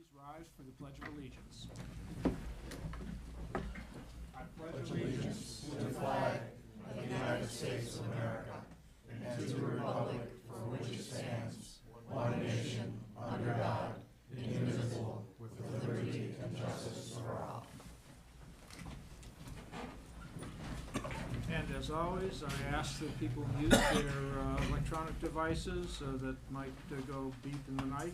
Please rise for the Pledge of Allegiance. I pledge allegiance to the flag of the United States of America and to the republic for which it stands, one nation, under God, indivisible, with liberty and justice for all. And as always, I ask that people mute their electronic devices that might go beep in the night.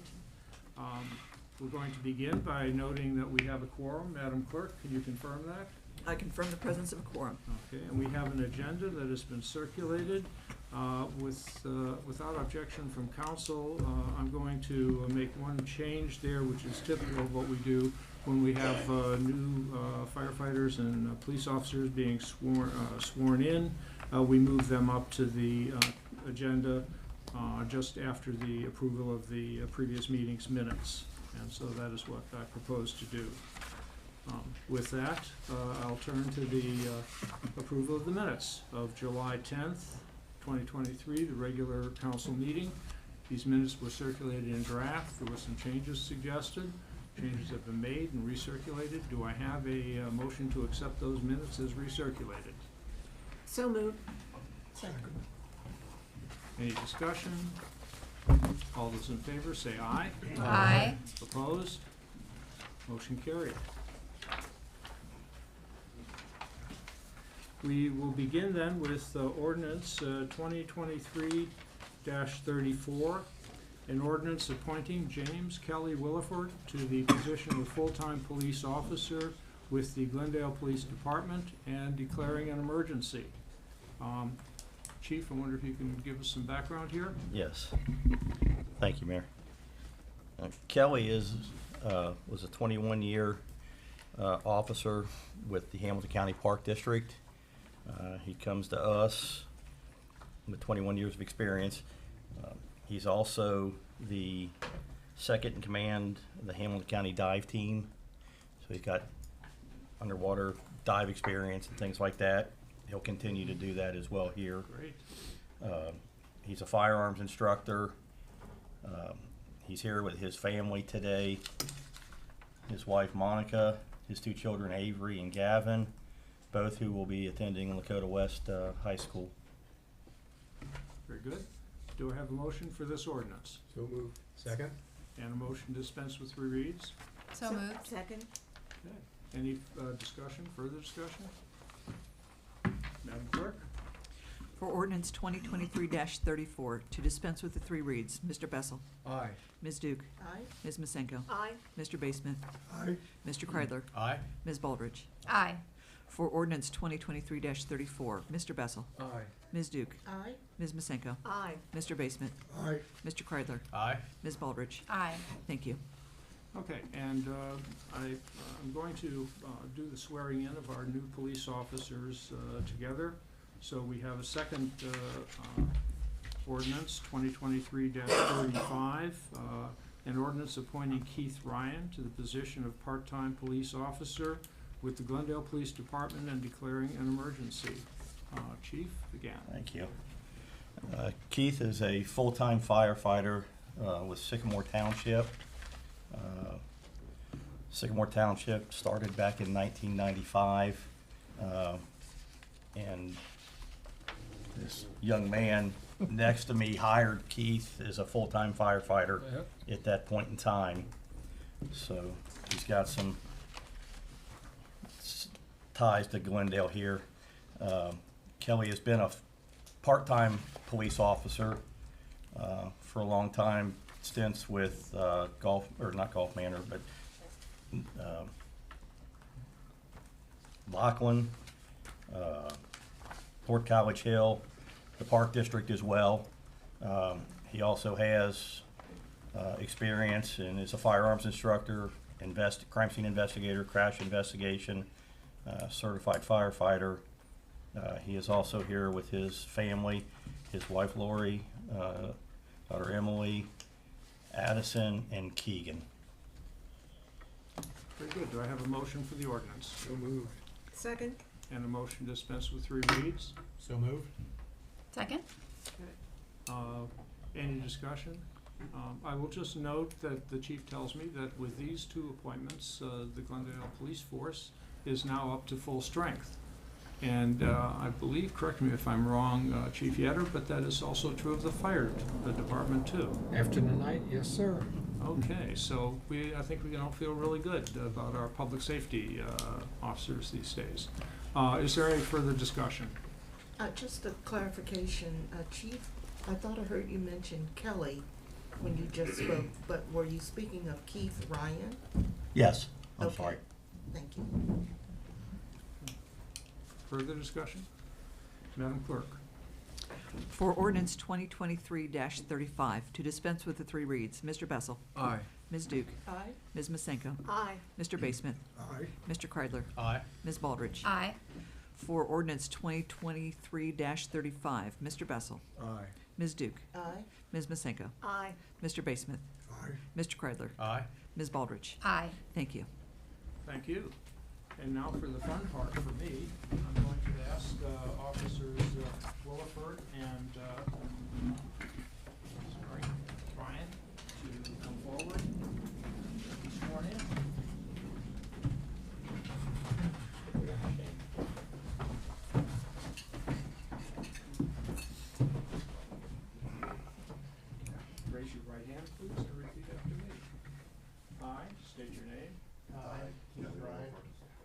We're going to begin by noting that we have a quorum. Madam Clerk, can you confirm that? I confirm the presence of a quorum. Okay, and we have an agenda that has been circulated. Without objection from council, I'm going to make one change there, which is typical of what we do when we have new firefighters and police officers being sworn in. We move them up to the agenda just after the approval of the previous meeting's minutes. And so that is what I propose to do. With that, I'll turn to the approval of the minutes of July 10th, 2023, the regular council meeting. These minutes were circulated in draft. There were some changes suggested. Changes have been made and recirculated. Do I have a motion to accept those minutes as recirculated? So moved. Second. Any discussion? All those in favor say aye. Aye. Opposed? Motion carried. We will begin then with ordinance 2023-34, an ordinance appointing James Kelly Williford to the position of full-time police officer with the Glendale Police Department and declaring an emergency. Chief, I wonder if you can give us some background here? Yes. Thank you, Mayor. Kelly was a 21-year officer with the Hamilton County Park District. He comes to us with 21 years of experience. He's also the second in command of the Hamilton County dive team. So he's got underwater dive experience and things like that. He'll continue to do that as well here. Great. He's a firearms instructor. He's here with his family today. His wife, Monica, his two children, Avery and Gavin, both who will be attending Lakota West High School. Very good. Do I have a motion for this ordinance? So moved. Second. And a motion to dispense with three reads? So moved. Second. Okay. Any discussion, further discussion? Madam Clerk? For ordinance 2023-34, to dispense with the three reads, Mr. Bessel. Aye. Ms. Duke. Aye. Ms. Masenko. Aye. Mr. Baseman. Aye. Mr. Kreidler. Aye. Ms. Baldridge. Aye. For ordinance 2023-34, Mr. Bessel. Aye. Ms. Duke. Aye. Ms. Masenko. Aye. Mr. Baseman. Aye. Mr. Kreidler. Aye. Ms. Baldridge. Aye. Thank you. Okay, and I'm going to do the swearing in of our new police officers together. So we have a second ordinance, 2023-35, an ordinance appointing Keith Ryan to the position of part-time police officer with the Glendale Police Department and declaring an emergency. Chief, again. Thank you. Keith is a full-time firefighter with Sycamore Township. Sycamore Township started back in 1995, and this young man next to me hired Keith as a full-time firefighter at that point in time. So he's got some ties to Glendale here. Kelly has been a part-time police officer for a long time, stints with not Golf Manor, but Lachlan, Port College Hill, the Park District as well. He also has experience and is a firearms instructor, crime scene investigator, crash investigation, certified firefighter. He is also here with his family, his wife Lori, daughter Emily, Addison, and Keegan. Very good. Do I have a motion for the ordinance? So moved. Second. And a motion to dispense with three reads? So moved. Second. Any discussion? I will just note that the chief tells me that with these two appointments, the Glendale Police Force is now up to full strength. And I believe, correct me if I'm wrong, Chief Yetter, but that is also true of the fire department too. After tonight, yes, sir. Okay, so I think we can all feel really good about our public safety officers these days. Is there any further discussion? Just a clarification, Chief, I thought I heard you mention Kelly when you just spoke, but were you speaking of Keith Ryan? Yes, I'm Okay. sorry. Thank you. Further discussion? Madam Clerk? For ordinance 2023-35, to dispense with the three reads, Mr. Bessel, Aye. Ms. Duke, Aye. Ms. Masenko, Aye. Mr. Basemuth, Aye. Mr. Kreidler, Aye. Ms. Baldridge. Aye. For ordinance 2023-35, Mr. Bessel, Aye. Ms. Duke, Aye. Ms. Masenko, Aye. Mr. Basemuth, Aye. Mr. Kreidler, Aye. Ms. Baldridge. Aye. Thank you. Thank you. And now for the fun part for me, I'm going to ask officers Williford and Brian to come forward and be sworn in. Raise your right hand, please, and repeat after me. I state your name. I, Keith Ryan,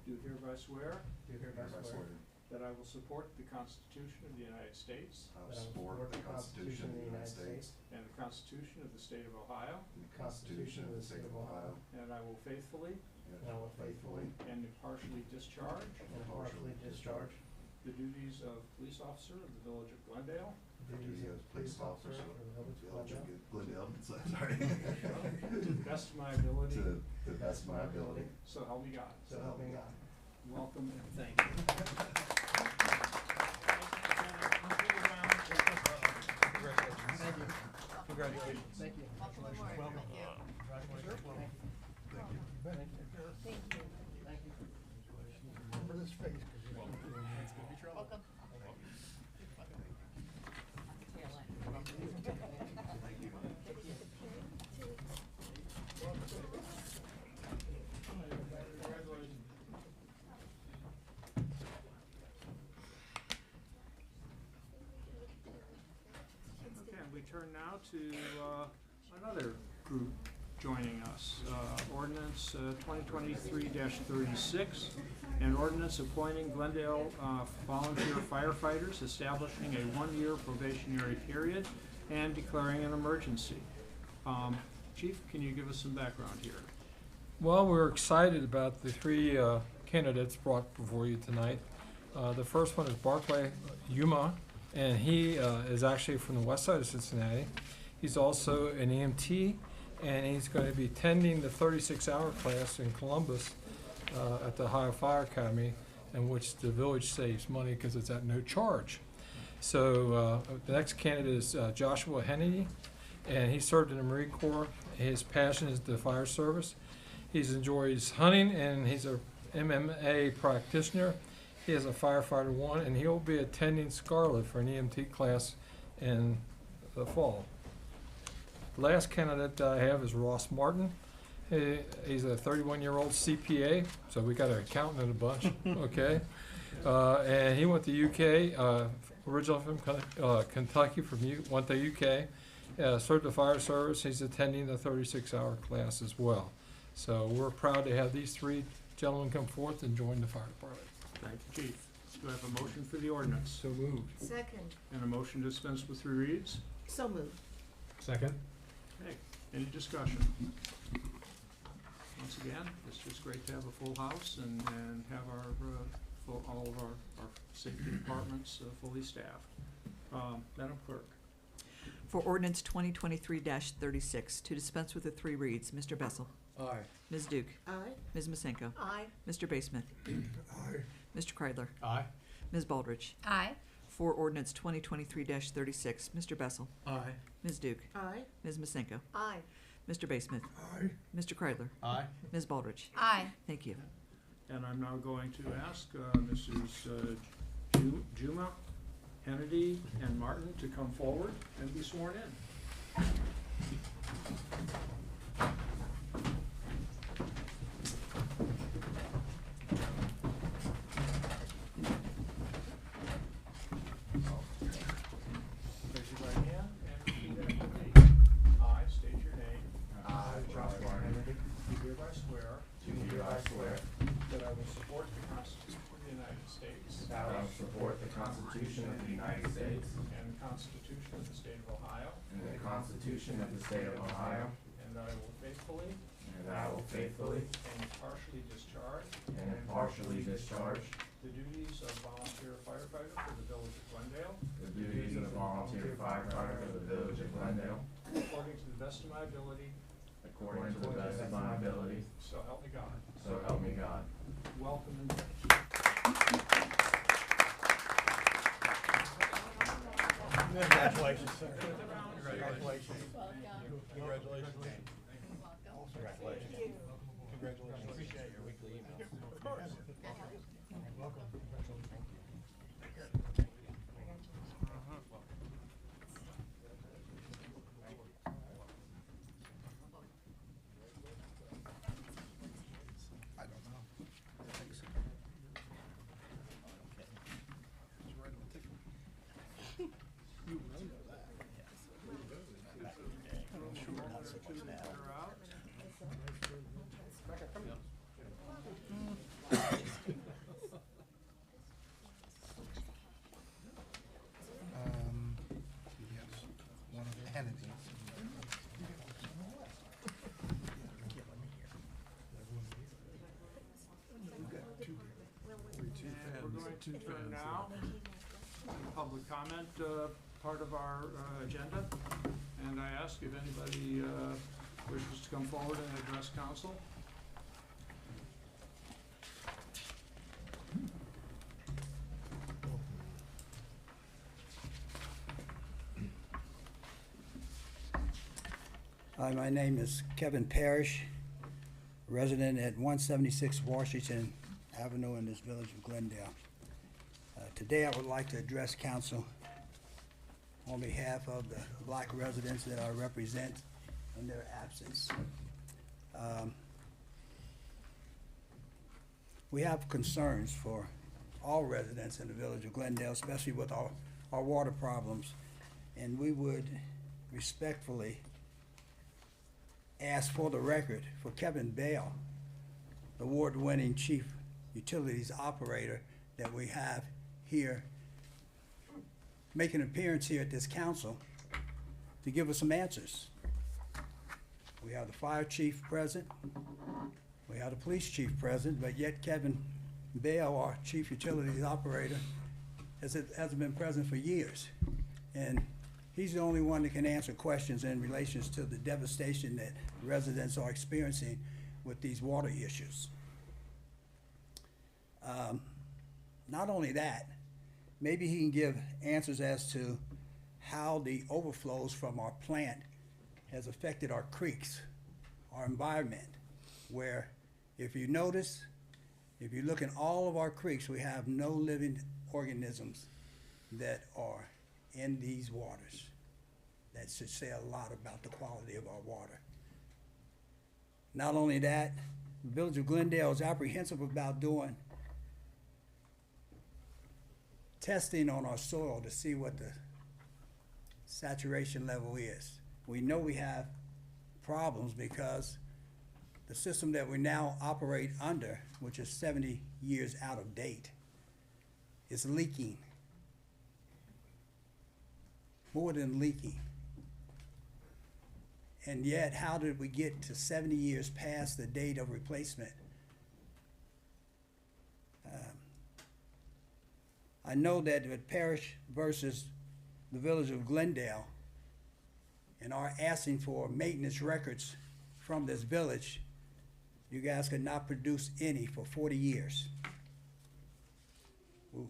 Do hereby swear do hereby swear that I will support the Constitution of the United States I will support the Constitution of the United States and the Constitution of the State of Ohio, and the Constitution of the State of Ohio, and I will faithfully and I will faithfully and impartially discharge and impartially discharge the duties of police officer of the Village of Glendale the duties of police officer of the Village of Glendale, sorry, to the best of my ability, to the best of my ability, so help me God. so help me God. Welcome and thank you. Congratulations. Thank you. Welcome aboard. Welcome. Thank you. Thank you. Thank you. Remember this face, Welcome. Okay, and we turn now to another group joining us. Ordinance 2023-36, an ordinance appointing Glendale volunteer firefighters, establishing a one-year probationary period, and declaring an emergency. Chief, can you give us some background here? Well, we're excited about the three candidates brought before you tonight. The first one is Barclay Yuma, and he is actually from the west side of Cincinnati. He's also an EMT, and he's going to be attending the 36-hour class in Columbus at the Ohio Fire Academy, in which the village saves money because it's at no charge. So the next candidate is Joshua Hennedy, and he served in the Marine Corps. His passion is the fire service. He enjoys hunting, and he's a MMA practitioner. He has a firefighter 1, and he'll be attending Scarlet for an EMT class in the fall. The last candidate I have is Ross Martin. He's a 31-year-old CPA, so we got an accountant in a bunch, okay? And he went to UK, originally from Kentucky, went to UK, served the fire service. He's attending the 36-hour class as well. So we're proud to have these three gentlemen come forth and join the fire department. Thank you, Chief. Do I have a motion for the ordinance? So moved. Second. And a motion to dispense with 3 reads? So moved. Second. Okay, any discussion? Once again, it's just great to have a full house and have our, all of our safety departments fully staffed. Madam Clerk? For ordinance 2023-36, to dispense with the 3 reads, Mr. Bessel, Aye. Ms. Duke, Aye. Ms. Masenko, Aye. Mr. Basemuth, Aye. Mr. Kreidler, Aye. Ms. Baldridge. Aye. For ordinance 2023-36, Mr. Bessel, Aye. Ms. Duke, Aye. Ms. Masenko, Aye. Mr. Basemuth, Aye. Mr. Kreidler, Aye. Ms. Baldridge. Aye. Thank you. And I'm now going to ask Mrs. Juma, Kennedy, and Martin to come forward and be sworn in. Raise your right hand and repeat after me. I state your name. I, Joshua Kennedy, Do hereby swear do hereby swear that I will support the Constitution of the United States that I will support the Constitution of the United States and the Constitution of the State of Ohio, and the Constitution of the State of Ohio, and that I will faithfully and that I will faithfully and impartially discharge and impartially discharge the duties of volunteer firefighter for the Village of Glendale the duties of volunteer firefighter for the Village of Glendale according to the best of my ability, according to the best of my ability, so help me God. so help me God. Welcome and thank you. Congratulations, sir. Congratulations. Congratulations. Congratulations. Congratulations. Appreciate your weekly emails. Of course. Welcome. Yes, one of the entities. And we're going to turn now to the public comment part of our agenda. And I ask if anybody wishes to come forward and address council. Hi, my name is Kevin Parrish, resident at 176 Washington Avenue in this village of Glendale. Today, I would like to address council on behalf of the black residents that I represent in their absence. We have concerns for all residents in the village of Glendale, especially with our water problems, and we would respectfully ask for the record for Kevin Bale, the award-winning chief utilities operator that we have here, make an appearance here at this council to give us some answers. We have the fire chief present, we have the police chief present, but yet Kevin Bale, our chief utilities operator, hasn't been present for years. And he's the only one that can answer questions in relations to the devastation that residents are experiencing with these water issues. Not only that, maybe he can give answers as to how the overflows from our plant has affected our creeks, our environment, where if you notice, if you look in all of our creeks, we have no living organisms that are in these waters. That should say a lot about the quality of our water. Not only that, the village of Glendale is apprehensive about doing testing on our soil to see what the saturation level is. We know we have problems because the system that we now operate under, which is 70 years out of date, is leaking. More than leaking. And yet, how did we get to 70 years past the date of replacement? I know that with Parish versus the village of Glendale, and our asking for maintenance records from this village, you guys could not produce any for 40 years. We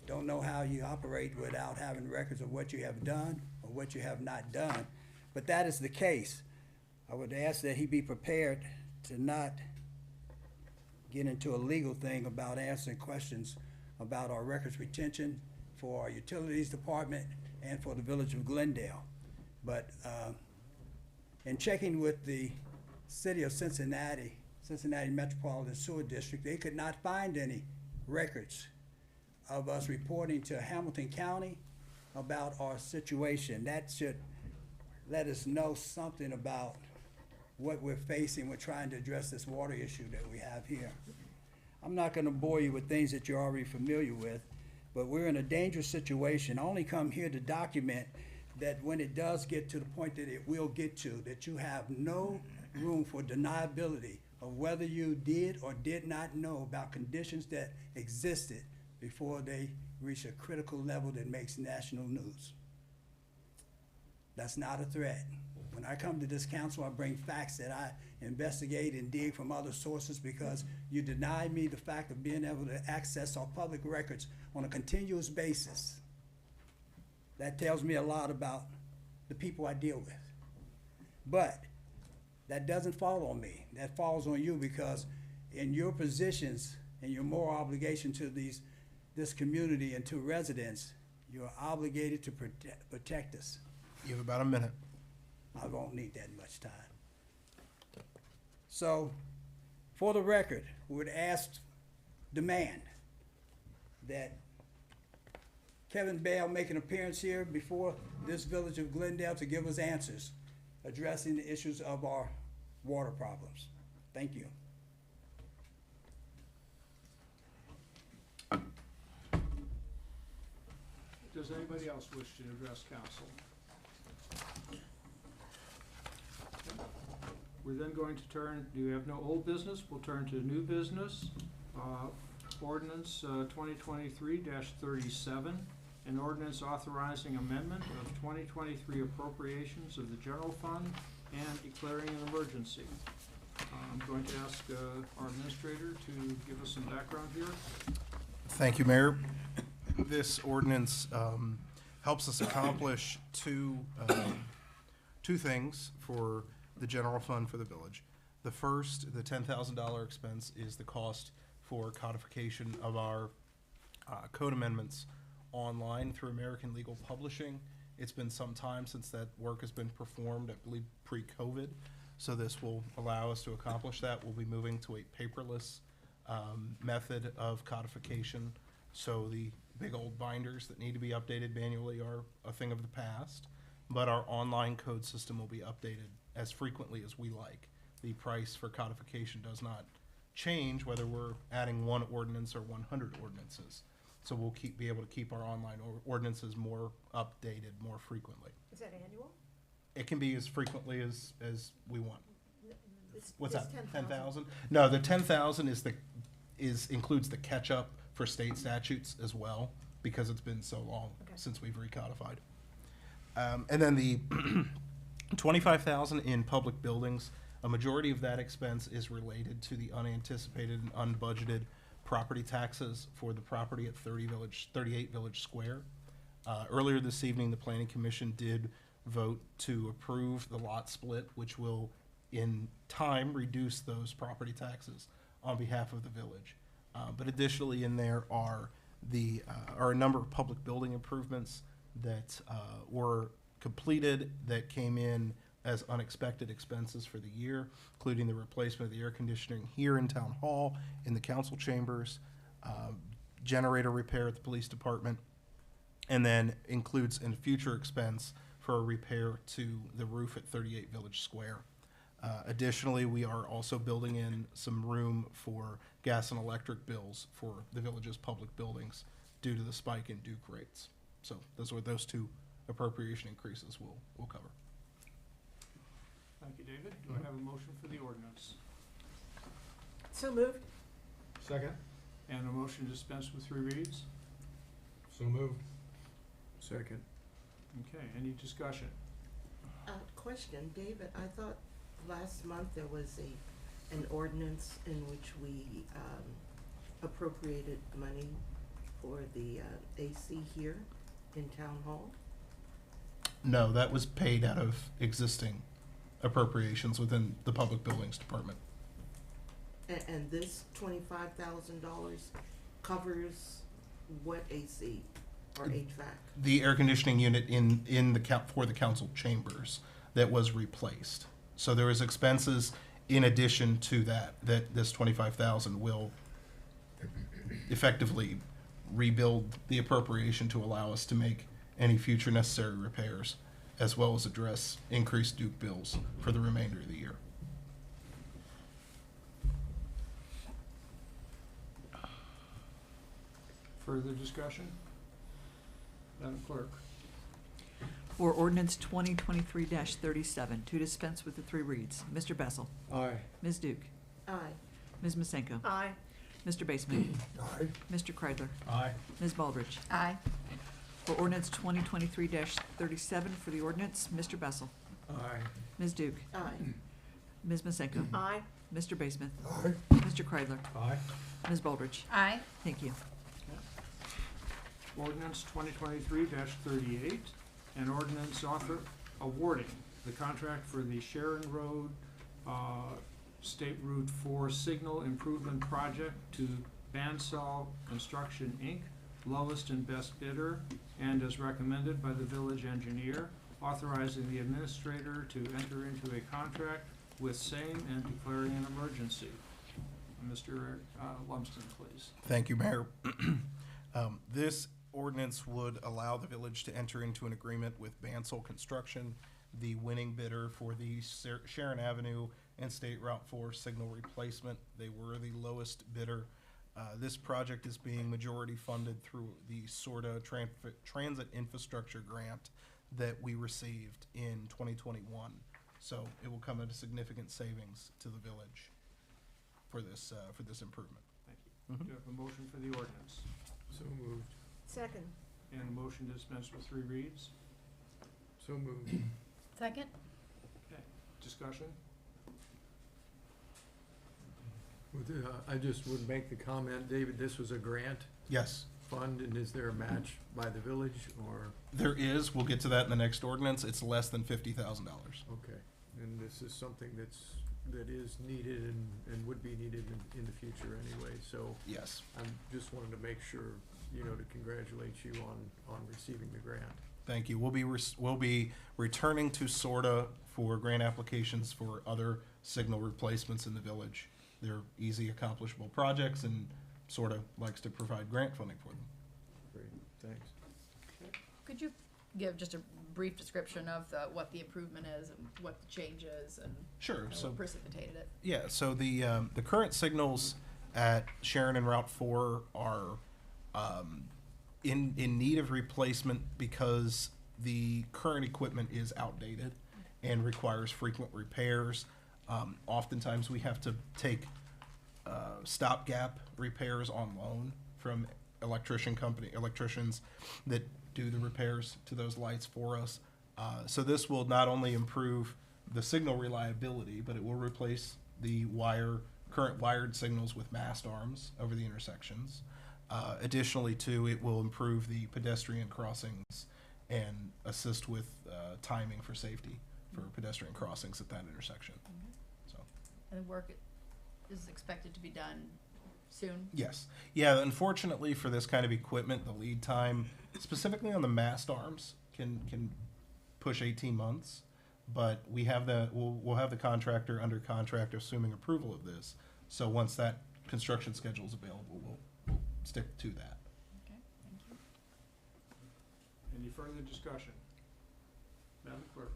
don't know how you operate without having records of what you have done or what you have not done, but that is the case. I would ask that he be prepared to not get into a legal thing about answering questions about our records retention for our utilities department and for the village of Glendale. But In checking with the city of Cincinnati, Cincinnati Metropolitan Sewer District, they could not find any records of us reporting to Hamilton County about our situation. That should let us know something about what we're facing. We're trying to address this water issue that we have here. I'm not gonna bore you with things that you're already familiar with, but we're in a dangerous situation. I only come here to document that when it does get to the point that it will get to, that you have no room for deniability of whether you did or did not know about conditions that existed before they reach a critical level that makes national news. That's not a threat. When I come to this council, I bring facts that I investigate and dig from other sources because you deny me the fact of being able to access our public records on a continuous basis. That tells me a lot about the people I deal with. But that doesn't fall on me. That falls on you because in your positions and your moral obligation to this community and to residents, you're obligated to protect us. You have about a minute. I won't need that much time. So, for the record, we would demand that Kevin Bale make an appearance here before this village of Glendale to give us answers addressing the issues of our water problems. Thank you. Does anybody else wish to address council? We're then going to turn, do you have no old business? We'll turn to new business. Ordinance 2023-37, an ordinance authorizing amendment of 2023 appropriations of the general fund and declaring an emergency. I'm going to ask our administrator to give us some background here. Thank you, Mayor. This ordinance helps us accomplish two things for the general fund for the village. The first, the $10,000 expense, is the cost for codification of our code amendments online through American Legal Publishing. It's been some time since that work has been performed, I believe pre-COVID, so this will allow us to accomplish that. We'll be moving to a paperless method of codification, so the big old binders that need to be updated manually are a thing of the past, but our online code system will be updated as frequently as we like. The price for codification does not change whether we're adding one ordinance or 100 ordinances. So we'll be able to keep our online ordinances more updated more frequently. Is that annual? It can be as frequently as we want. What's This that? 10,000? 10,000? No, the 10,000 includes the catch-up for state statutes as well, because it's been so long since we've recodified. And then the 25,000 in public buildings. A majority of that expense is related to the unanticipated and unbudgeted property taxes for the property at 38 Village Square. Earlier this evening, the Planning Commission did vote to approve the lot split, which will, in time, reduce those property taxes on behalf of the village. But additionally, in there are a number of public building improvements that were completed that came in as unexpected expenses for the year, including the replacement of the air conditioning here in Town Hall, in the council chambers, generator repair at the police department, and then includes a future expense for a repair to the roof at 38 Village Square. Additionally, we are also building in some room for gas and electric bills for the village's public buildings due to the spike in Duke rates. So those are what those two appropriation increases will cover. Thank you, David. Do I have a motion for the ordinance? So moved. Second. And a motion to dispense with 3 reads? So moved. Second. Okay, any discussion? Question, David, I thought last month there was an ordinance in which we appropriated money for the AC here in Town Hall? No, that was paid out of existing appropriations within the Public Buildings Department. And this $25,000 covers what AC or HVAC? The air conditioning unit for the council chambers that was replaced. So there is expenses in addition to that, that this 25,000 will effectively rebuild the appropriation to allow us to make any future necessary repairs, as well as address increased Duke bills for the remainder of the year. Further discussion? Madam Clerk? For ordinance 2023-37, to dispense with the three reads, Mr. Bessel, Aye. Ms. Duke, Aye. Ms. Masenko, Aye. Mr. Baseman, Aye. Mr. Kreidler, Aye. Ms. Baldridge. Aye. For ordinance 2023-37, for the ordinance, Mr. Bessel, Aye. Ms. Duke, Aye. Ms. Masenko, Aye. Mr. Baseman, Aye. Mr. Kreidler, Aye. Ms. Baldridge. Aye. Thank you. Ordinance 2023-38, an ordinance awarding the contract for the Sharon Road, State Route 4 Signal Improvement Project to Bansal Construction, Inc., lowest and best bidder, and as recommended by the village engineer, authorizing the administrator to enter into a contract with same and declaring an emergency. Mr. Lumsden, please. Thank you, Mayor. This ordinance would allow the village to enter into an agreement with Bansal Construction, the winning bidder for the Sharon Avenue and State Route 4 signal replacement. They were the lowest bidder. This project is being majority funded through the SORTA Transit Infrastructure Grant that we received in 2021. So it will come at a significant savings to the village for this improvement. Thank you. Do you have a motion for the ordinance? So moved. Second. And a motion to dispense with three reads? So moved. Second. Okay, discussion? I just would make the comment, David, this was a grant Yes, fund, and is there a match by the village, or, there is. We'll get to that in the next ordinance. It's less than $50,000. okay. And this is something that is needed and would be needed in the future anyway, so Yes. I just wanted to make sure, to congratulate you on receiving the grant. Thank you. We'll be returning to SORTA for grant applications for other signal replacements in the village. They're easy, accomplishable projects, and SORTA likes to provide grant funding for them. Great, thanks. Could you give just a brief description of what the improvement is and what the change is and Sure. So what precipitated it? yeah, so the current signals at Sharon and Route 4 are in need of replacement because the current equipment is outdated and requires frequent repairs. Oftentimes we have to take stopgap repairs on loan from electricians that do the repairs to those lights for us. So this will not only improve the signal reliability, but it will replace the current wired signals with mast arms over the intersections. Additionally, too, it will improve the pedestrian crossings and assist with timing for safety for pedestrian crossings at that intersection. So, And the work is expected to be done soon? yes. Yeah, unfortunately for this kind of equipment, the lead time, specifically on the mast arms, can push 18 months. But we'll have the contractor under contract assuming approval of this. So once that construction schedule is available, we'll stick to that. Okay, thank you. Any further discussion? Madam Clerk?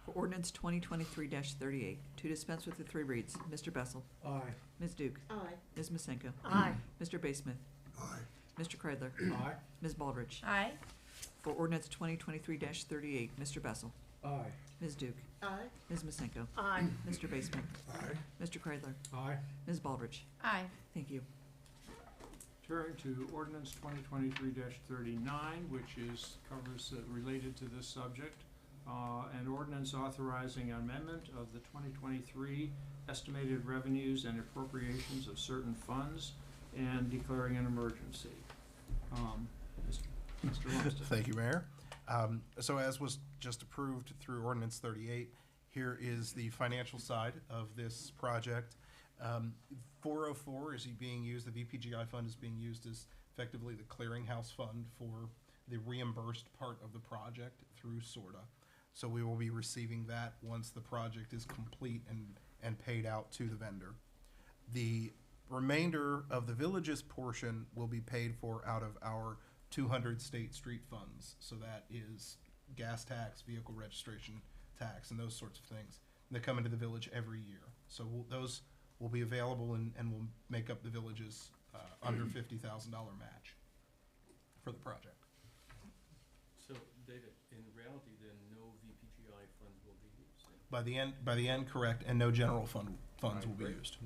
For ordinance 2023-38, to dispense with the three reads, Mr. Bessel, Aye. Ms. Duke, Aye. Ms. Masenko, Aye. Mr. Baseman, Mr. Kreidler, Aye. Ms. Baldridge. Aye. For ordinance 2023-38, Mr. Bessel, Aye. Ms. Duke, Aye. Ms. Masenko, Aye. Mr. Baseman, Mr. Kreidler, Aye. Ms. Baldridge. Aye. Thank you. Turn to ordinance 2023-39, which covers related to this subject. An ordinance authorizing amendment of the 2023 estimated revenues and appropriations of certain funds and declaring an emergency. Mr. Lumsden. Thank you, Mayor. So as was just approved through Ordinance 38, here is the financial side of this project. 404 is being used, the VPGI fund is being used as effectively the clearinghouse fund for the reimbursed part of the project through SORTA. So we will be receiving that once the project is complete and paid out to the vendor. The remainder of the village's portion will be paid for out of our 200 state street funds. So that is gas tax, vehicle registration tax, and those sorts of things that come into the village every year. So those will be available and will make up the village's under $50,000 match for the project. So, David, in reality, then no VPGI funds will be used? By the end, correct, and no general funds will be Great. used.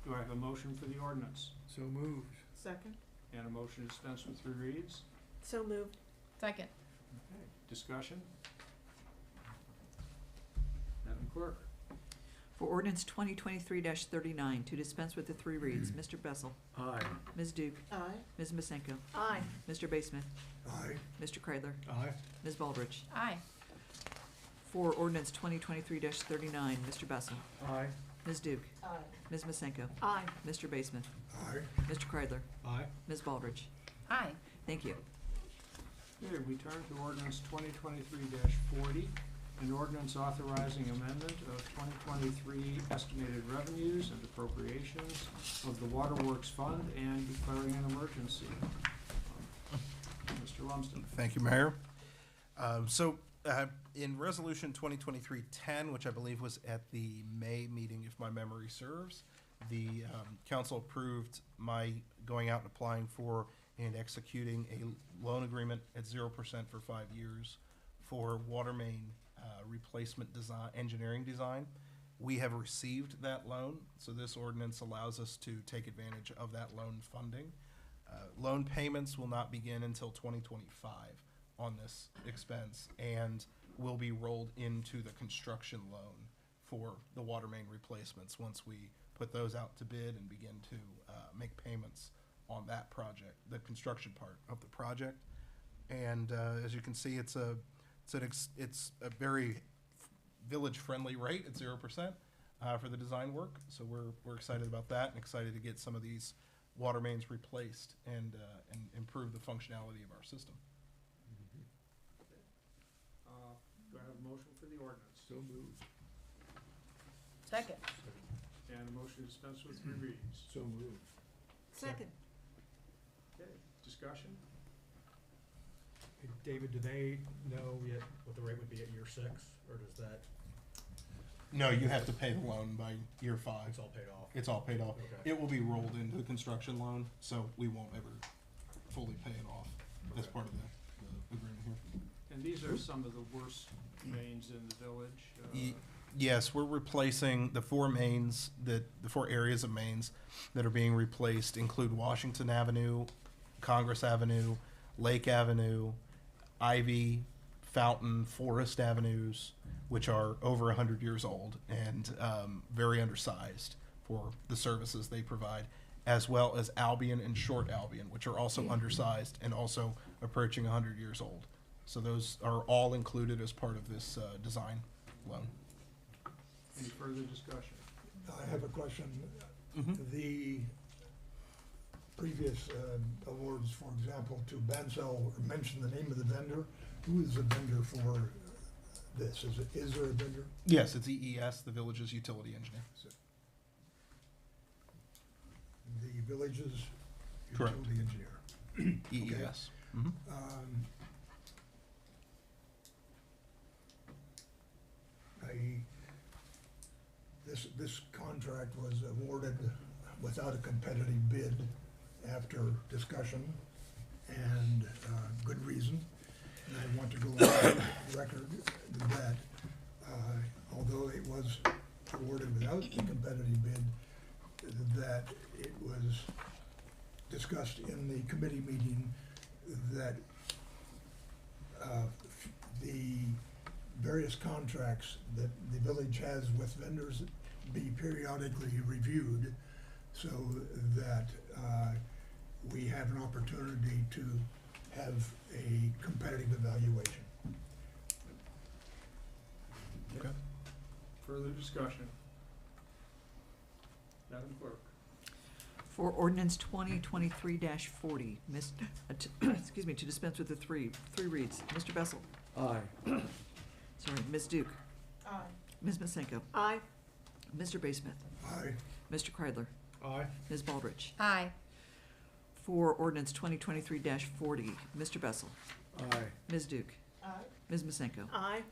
Do I have a motion for the ordinance? So moved. Second? And a motion to dispense with 3 reads? So moved. Second. Okay. Discussion? Madam Clerk? For ordinance 2023-39, to dispense with the 3 reads, Mr. Bessel, Aye. Ms. Duke, Aye. Ms. Masenko, Aye. Mr. Basemuth, Aye. Mr. Kreidler, Aye. Ms. Baldridge. Aye. For ordinance 2023-39, Mr. Bessel, Aye. Ms. Duke, Aye. Ms. Masenko, Aye. Mr. Basemuth, Aye. Mr. Kreidler, Aye. Ms. Baldridge. Aye. Thank you. Okay, we turn to ordinance 2023-40, an ordinance authorizing amendment of 2023 estimated revenues and appropriations of the Waterworks Fund and declaring an emergency. Mr. Lumsden. Thank you, Mayor. In Resolution 2023-10, which I believe was at the May meeting, if my memory serves, the council approved my going out and applying for and executing a loan agreement at 0% for 5 years for water main replacement design, engineering design. We have received that loan, so this ordinance allows us to take advantage of that loan funding. Loan payments will not begin until 2025 on this expense and will be rolled into the construction loan for the water main replacements once we put those out to bid and begin to make payments on that project, the construction part of the project. And as you can see, it's a very village-friendly rate at 0% for the design work. So we're excited about that and excited to get some of these water mains replaced and improve the functionality of our system. Do I have a motion for the ordinance? So moved. Second. And a motion to dispense with 3 readings? So moved. Second. Okay, discussion? Hey, David, do they know yet what the rate would be at year 6, or does that, No, you have to pay the loan by year 5. it's all paid off? It's all paid off. Okay. It will be rolled into the construction loan, so we won't ever fully pay it off as part of the agreement here. And these are some of the worst mains in the village. Yes, we're replacing the 4 mains, the 4 areas of mains that are being replaced include Washington Avenue, Congress Avenue, Lake Avenue, Ivy, Fountain, Forest Avenues, which are over 100 years old and very undersized for the services they provide, as well as Albion and Short Albion, which are also undersized and also approaching 100 years old. So those are all included as part of this design loan. Any further discussion? I have a question. Mhm. The previous awards, for example, to Bancel, mention the name of the vendor. Who is the vendor for this? Is there a vendor? Yes, it's EES, the village's utility engineer. The village's Correct. utility engineer. EES. Mhm. This contract was awarded without a competitive bid after discussion and good reason. And I want to go on the record that although it was awarded without a competitive bid, that it was discussed in the committee meeting that the various contracts that the village has with vendors be periodically reviewed so that we have an opportunity to have a competitive evaluation. Okay. Further discussion? Madam Clerk? For ordinance 2023-40, excuse me, to dispense with the three reads, Mr. Bessel, Aye. Sorry, Ms. Duke, Aye. Ms. Masenko, Aye. Mr. Basemuth, Aye. Mr. Kreidler, Aye. Ms. Baldridge. Aye. For ordinance 2023-40, Mr. Bessel, Aye. Ms. Duke, Aye. Ms. Masenko, Aye.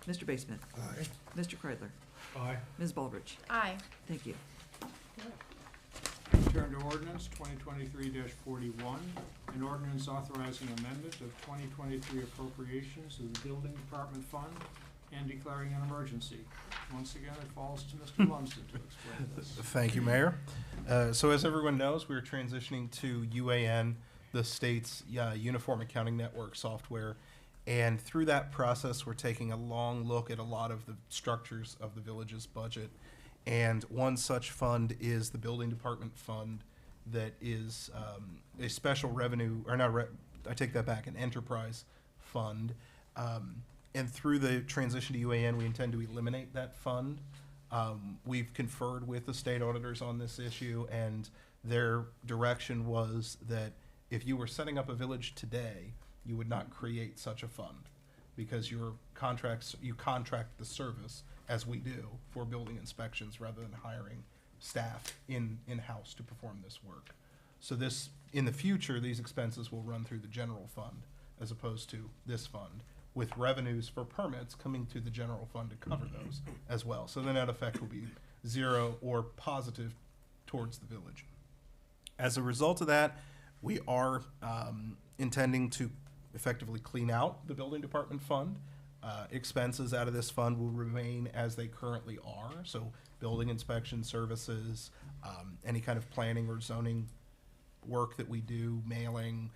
Mr. Basemuth, Aye. Mr. Kreidler, Aye. Ms. Baldridge. Aye. Thank you. Turn to ordinance 2023-41, an ordinance authorizing amendment of 2023 appropriations of the Building Department Fund and declaring an emergency. Once again, it falls to Mr. Lumsden to explain this. Thank you, Mayor. So as everyone knows, we're transitioning to UAN, the state's Uniform Accounting Network software. And through that process, we're taking a long look at a lot of the structures of the village's budget. And one such fund is the Building Department Fund that is a special revenue, or not, I take that back, an enterprise fund. And through the transition to UAN, we intend to eliminate that fund. We've conferred with the state auditors on this issue, and their direction was that if you were setting up a village today, you would not create such a fund because you contract the service, as we do, for building inspections rather than hiring staff in-house to perform this work. So this, in the future, these expenses will run through the general fund as opposed to this fund, with revenues for permits coming to the general fund to cover those as well. So the net effect will be zero or positive towards the village. As a result of that, we are intending to effectively clean out the building department fund. Expenses out of this fund will remain as they currently are. So building inspection services, any kind of planning or zoning work that we do, mailing,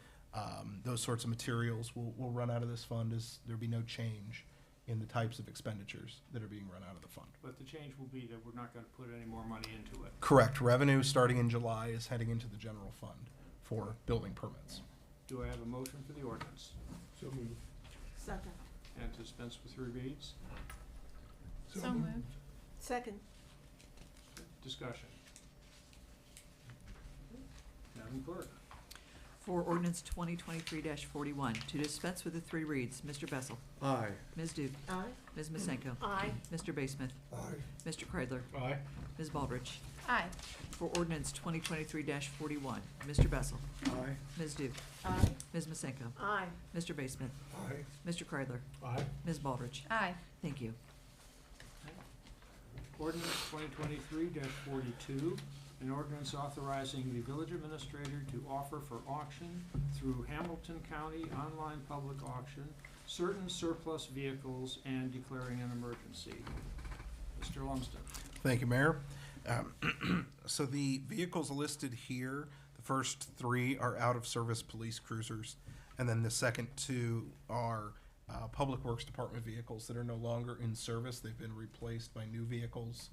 those sorts of materials will run out of this fund, as there'll be no change in the types of expenditures that are being run out of the fund. But the change will be that we're not going to put any more money into it. Correct. Revenue starting in July is heading into the general fund for building permits. Do I have a motion for the ordinance? So moved. Second. And to dispense with 3 reads? So moved. Second. Discussion. Madam Clerk? For ordinance 2023-41, to dispense with the 3 reads, Mr. Bessel, Aye. Ms. Duke, Aye. Ms. Masenko, Aye. Mr. Basemuth, Aye. Mr. Kreidler, Aye. Ms. Baldridge. Aye. For ordinance 2023-41, Mr. Bessel, Aye. Ms. Duke, Aye. Ms. Masenko, Aye. Mr. Basemuth, Aye. Mr. Kreidler, Aye. Ms. Baldridge. Aye. Thank you. Ordinance 2023-42, an ordinance authorizing the village administrator to offer for auction through Hamilton County online public auction certain surplus vehicles and declaring an emergency. Mr. Lumsden. Thank you, Mayor. So the vehicles listed here, the first 3 are out-of-service police cruisers, and then the second 2 are Public Works Department vehicles that are no longer in service. They've been replaced by new vehicles.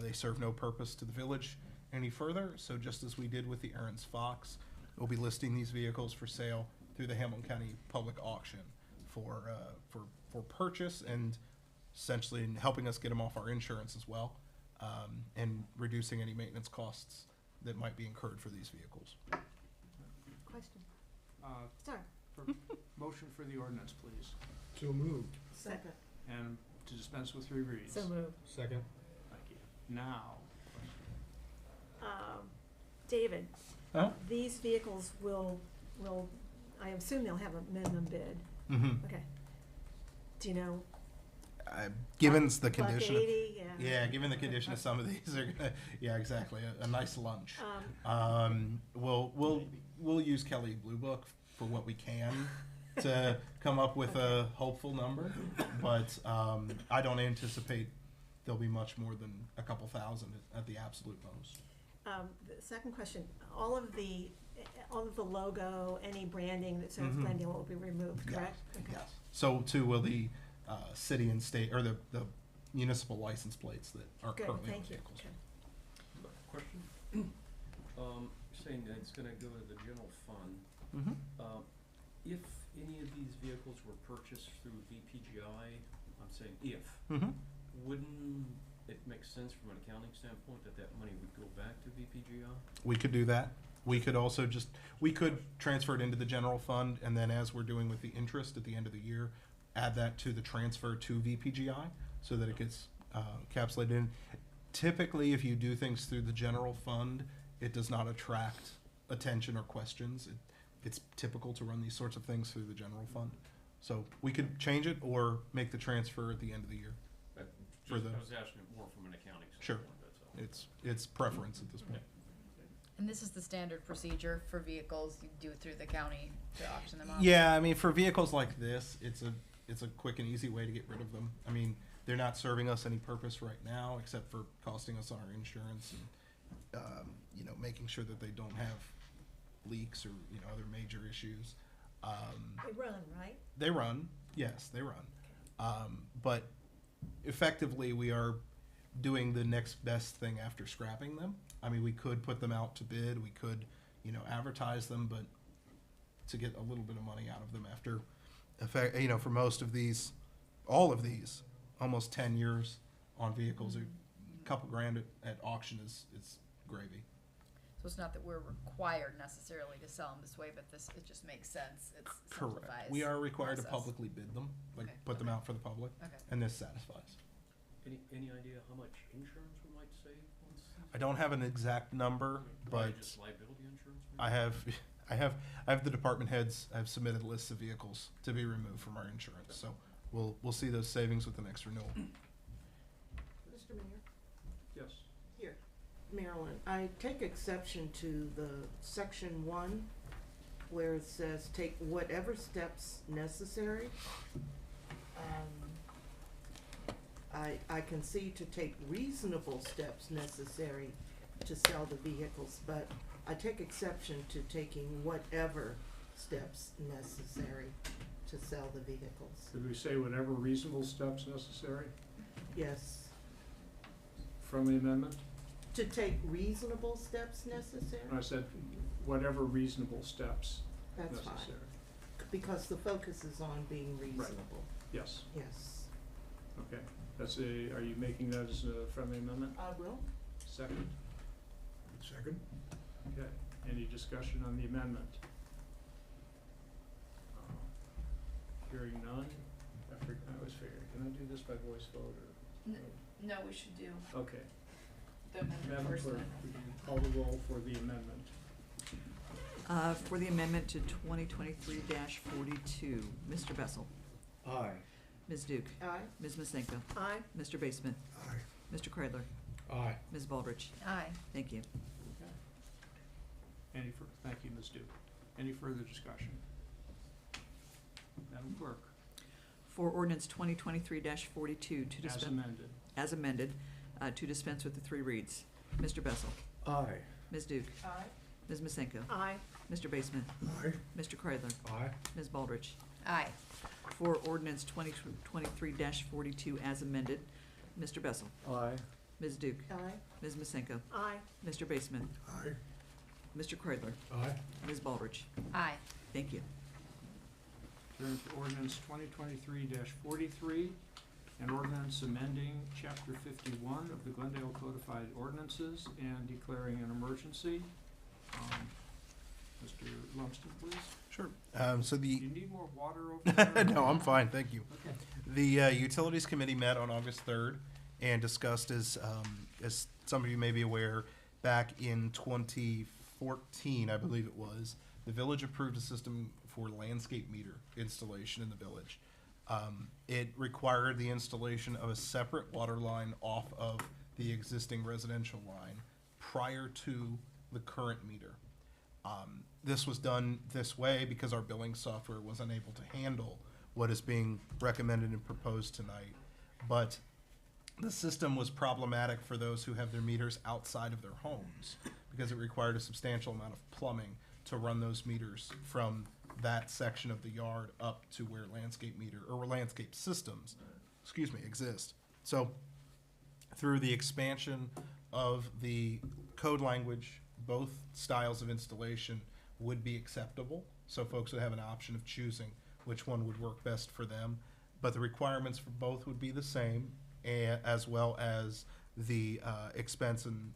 They serve no purpose to the village any further, so just as we did with the Aaron's Fox, we'll be listing these vehicles for sale through the Hamilton County Public Auction for purchase, and essentially in helping us get them off our insurance as well, and reducing any maintenance costs that might be incurred for these vehicles. Question. Uh, Sorry. Motion for the ordinance, please. So moved. Second. And to dispense with 3 reads. So moved. Second. Thank you. Now, David, Huh? these vehicles will, I assume they'll have a minimum bid. Mm-hmm. Okay. Do you know? Given the Buck condition. 80, yeah. Yeah, given the condition of some of these, are gonna, yeah, exactly, a nice lunch. We'll use Kelly Blue Book for what we can to come up with a hopeful number, but I don't anticipate there'll be much more than a couple thousand at the absolute most. The second question, all of the logo, any branding that says Mhm. Glendale will be removed, Yes, correct? Okay. Yes. So too will the city and state, or the municipal license plates that are Good, currently on thank you. vehicles. Okay. Question? Saying that it's gonna go to the general fund. Mm-hmm. If any of these vehicles were purchased through VPGI, I'm saying if, Mm-hmm. wouldn't it make sense from an accounting standpoint that that money would go back to VPGI? We could do that. We could also we could transfer it into the general fund, and then as we're doing with the interest at the end of the year, add that to the transfer to VPGI so that it gets encapsulated in. Typically, if you do things through the general fund, it does not attract attention or questions. It's typical to run these sorts of things through the general fund. So we could change it or make the transfer at the end of the year. I For was the- asking it more from an accounting Sure. standpoint, that's all. It's preference at this point. And this is the standard procedure for vehicles, you do it through the county to auction them off? Yeah, I mean, for vehicles like this, it's a quick and easy way to get rid of them. I mean, they're not serving us any purpose right now, except for costing us on our insurance and, you know, making sure that they don't have leaks or, you know, other major issues. They run, right? They run, yes, they run. But effectively, we are doing the next best thing after scrapping them. I mean, we could put them out to bid, we could, you know, advertise them, but to get a little bit of money out of them after, you know, for most of these, all of these, almost 10 years on vehicles, a couple grand at auction is gravy. So it's not that we're required necessarily to sell them this way, but it just makes sense, it simplifies. Correct. We are required to process. publicly bid them, like Okay. put them out for the public, Okay. and this satisfies. Any idea how much insurance we might save once? I don't have an exact number, Probably but just liability insurance? maybe? I have the department heads. I've submitted lists of vehicles to be removed from our insurance, so we'll see those savings with the next renewal. Mr. Mayor? Yes. Here. Marilyn, I take exception to the section 1 where it says take whatever steps necessary. I can see to take reasonable steps necessary to sell the vehicles, but I take exception to taking whatever steps necessary to sell the vehicles. Could we say whatever reasonable steps necessary Yes. from the amendment? To take reasonable steps necessary? I said whatever reasonable steps That's fine, necessary. because the focus is on being reasonable. Yes, Yes. okay. Are you making that as a friendly amendment? I will. Second? Second? Okay. Any discussion on the amendment? Hearing none? I always figured, can I do this by voice vote or? No, we should do Okay. the amendment Madam first Clerk, then. we can call the roll for the amendment. For the amendment to 2023-42, Mr. Bessel, Aye. Ms. Duke, Aye. Ms. Masenko, Aye. Mr. Baseman, Aye. Mr. Kreidler, Aye. Ms. Baldridge. Aye. Thank you. Thank you, Ms. Duke. Any further discussion? Madam Clerk, For ordinance 2023-42 to as dispense, amended. as amended, to dispense with the three reads. Mr. Bessel, Aye. Ms. Duke, Aye. Ms. Masenko, Aye. Mr. Baseman, Aye. Mr. Kreidler, Aye. Ms. Baldridge. Aye. For ordinance 2023-42 as amended, Mr. Bessel, Aye. Ms. Duke, Aye. Ms. Masenko, Aye. Mr. Baseman, Aye. Mr. Kreidler, Aye. Ms. Baldridge. Aye. Thank you. Turn to ordinance 2023-43, an ordinance amending chapter 51 of the Glendale Codified Ordinances and declaring an emergency. Mr. Lumsden, please. Sure. So Do the you need more water over there? no, I'm fine, thank you. Okay. The Utilities Committee met on August 3rd and discussed, as some of you may be aware, back in 2014, I believe it was, the village approved a system for landscape meter installation in the village. It required the installation of a separate water line off of the existing residential line prior to the current meter. This was done this way because our billing software was unable to handle what is being recommended and proposed tonight. But the system was problematic for those who have their meters outside of their homes because it required a substantial amount of plumbing to run those meters from that section of the yard up to where landscape meter or where landscape systems, exist. So through the expansion of the code language, both styles of installation would be acceptable. So folks would have an option of choosing which one would work best for them. But the requirements for both would be the same, as well as the expense and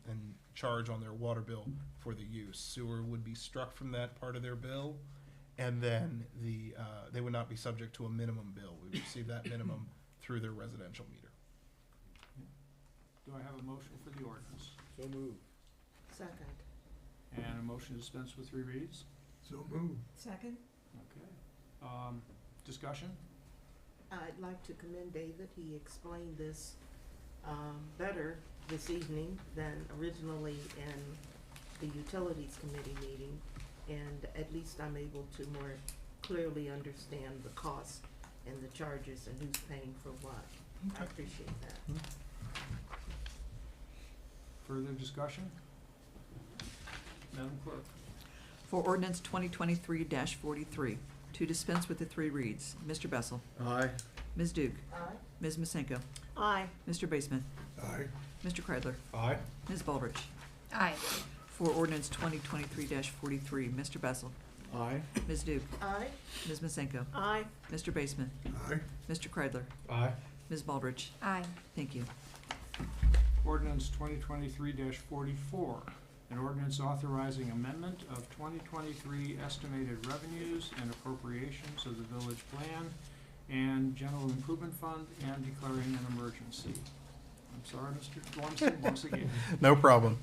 charge on their water bill for the use. Sewer would be struck from that part of their bill, and then they would not be subject to a minimum bill. We would receive that minimum through their residential meter. Do I have a motion for the ordinance? So moved. Second. And a motion to dispense with 3 reads? So moved. Second? Okay. Discussion? I'd like to commend David. He explained this better this evening than originally in the Utilities Committee meeting, and at least I'm able to more clearly understand the cost and the charges and who's paying for what. I appreciate that. Further discussion? Madam Clerk? For ordinance 2023-43, to dispense with the 3 reads, Mr. Bessel. Aye. Ms. Duke. Aye. Ms. Masenko. Aye. Mr. Baseman. Aye. Mr. Kreidler. Aye. Ms. Baldridge. Aye. For ordinance 2023-43, Mr. Bessel. Aye. Ms. Duke. Aye. Ms. Masenko. Aye. Mr. Baseman. Aye. Mr. Kreidler. Aye. Ms. Baldridge. Aye. Thank you. Ordinance 2023-44, an ordinance authorizing amendment of 2023 estimated revenues and appropriations of the village plan and general improvement fund and declaring an emergency. I'm sorry, Mr. Gormson, once again. No problem.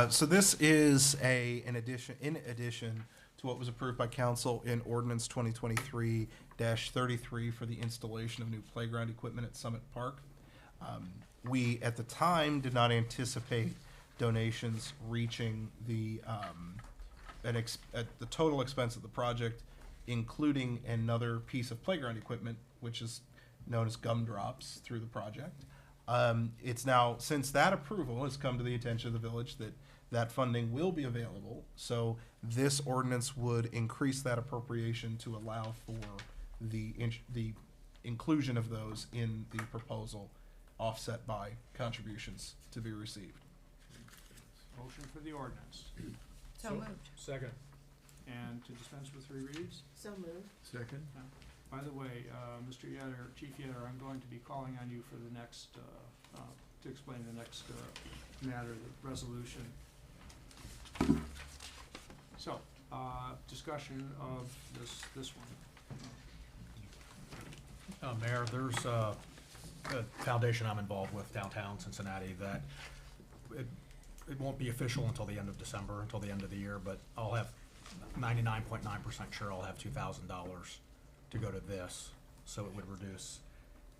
So this is in addition to what was approved by council in ordinance 2023-33 for the installation of new playground equipment at Summit Park. We, at the time, did not anticipate donations reaching the total expense of the project, including another piece of playground equipment, which is known as gumdrops through the project. It's now, since that approval has come to the attention of the village, that funding will be available. So this ordinance would increase that appropriation to allow for the inclusion of those in the proposal, offset by contributions to be received. Motion for the ordinance. So moved. Second. And to dispense with 3 reads? So moved. Second. By the way, Mr. Yetter, Chief Yetter, I'm going to be calling on you for the next, to explain the next matter, the resolution. So, discussion of this one. Mayor, there's a foundation I'm involved with downtown Cincinnati that it won't be official until the end of December, until the end of the year, but I'll have 99.9% sure I'll have $2,000 to go to this, so it would reduce.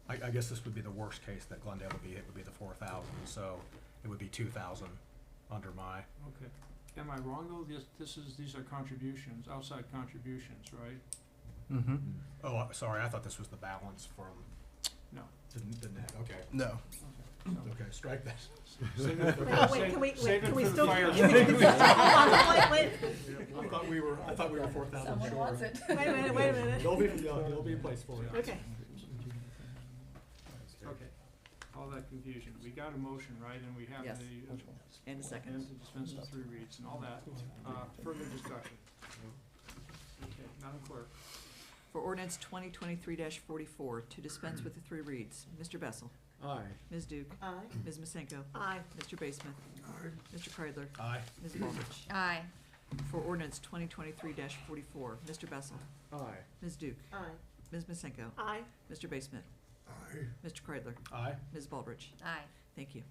I guess this would be the worst case that Glendale would be. It would be the 4,000, so it would be 2,000 under my. Okay. Am I wrong though? These are contributions, outside contributions, right? Mm-hmm. Oh, sorry. I thought this was the balance from. No. The net. Okay. No. Okay. Okay. Strike that. Save it for the still? fire. Wait. I thought we were 4,000 Someone short. wants it. Wait a minute. It'll be in place for you. Okay. Okay. All that confusion. We got a motion, right? And we have Yes. the. And a second. And to dispense with 3 reads and all that. Further discussion. Okay, Madam Clerk. For ordinance 2023-44, to dispense with the 3 reads, Mr. Bessel. Aye. Ms. Duke. Aye. Ms. Masenko. Aye. Mr. Baseman. Aye. Mr. Kreidler. Aye. Ms. Baldridge. Aye. For ordinance 2023-44, Mr. Bessel. Aye. Ms. Duke. Aye. Ms. Masenko. Aye. Mr. Baseman. Aye. Mr. Kreidler. Aye. Ms. Baldridge. Aye. Thank you.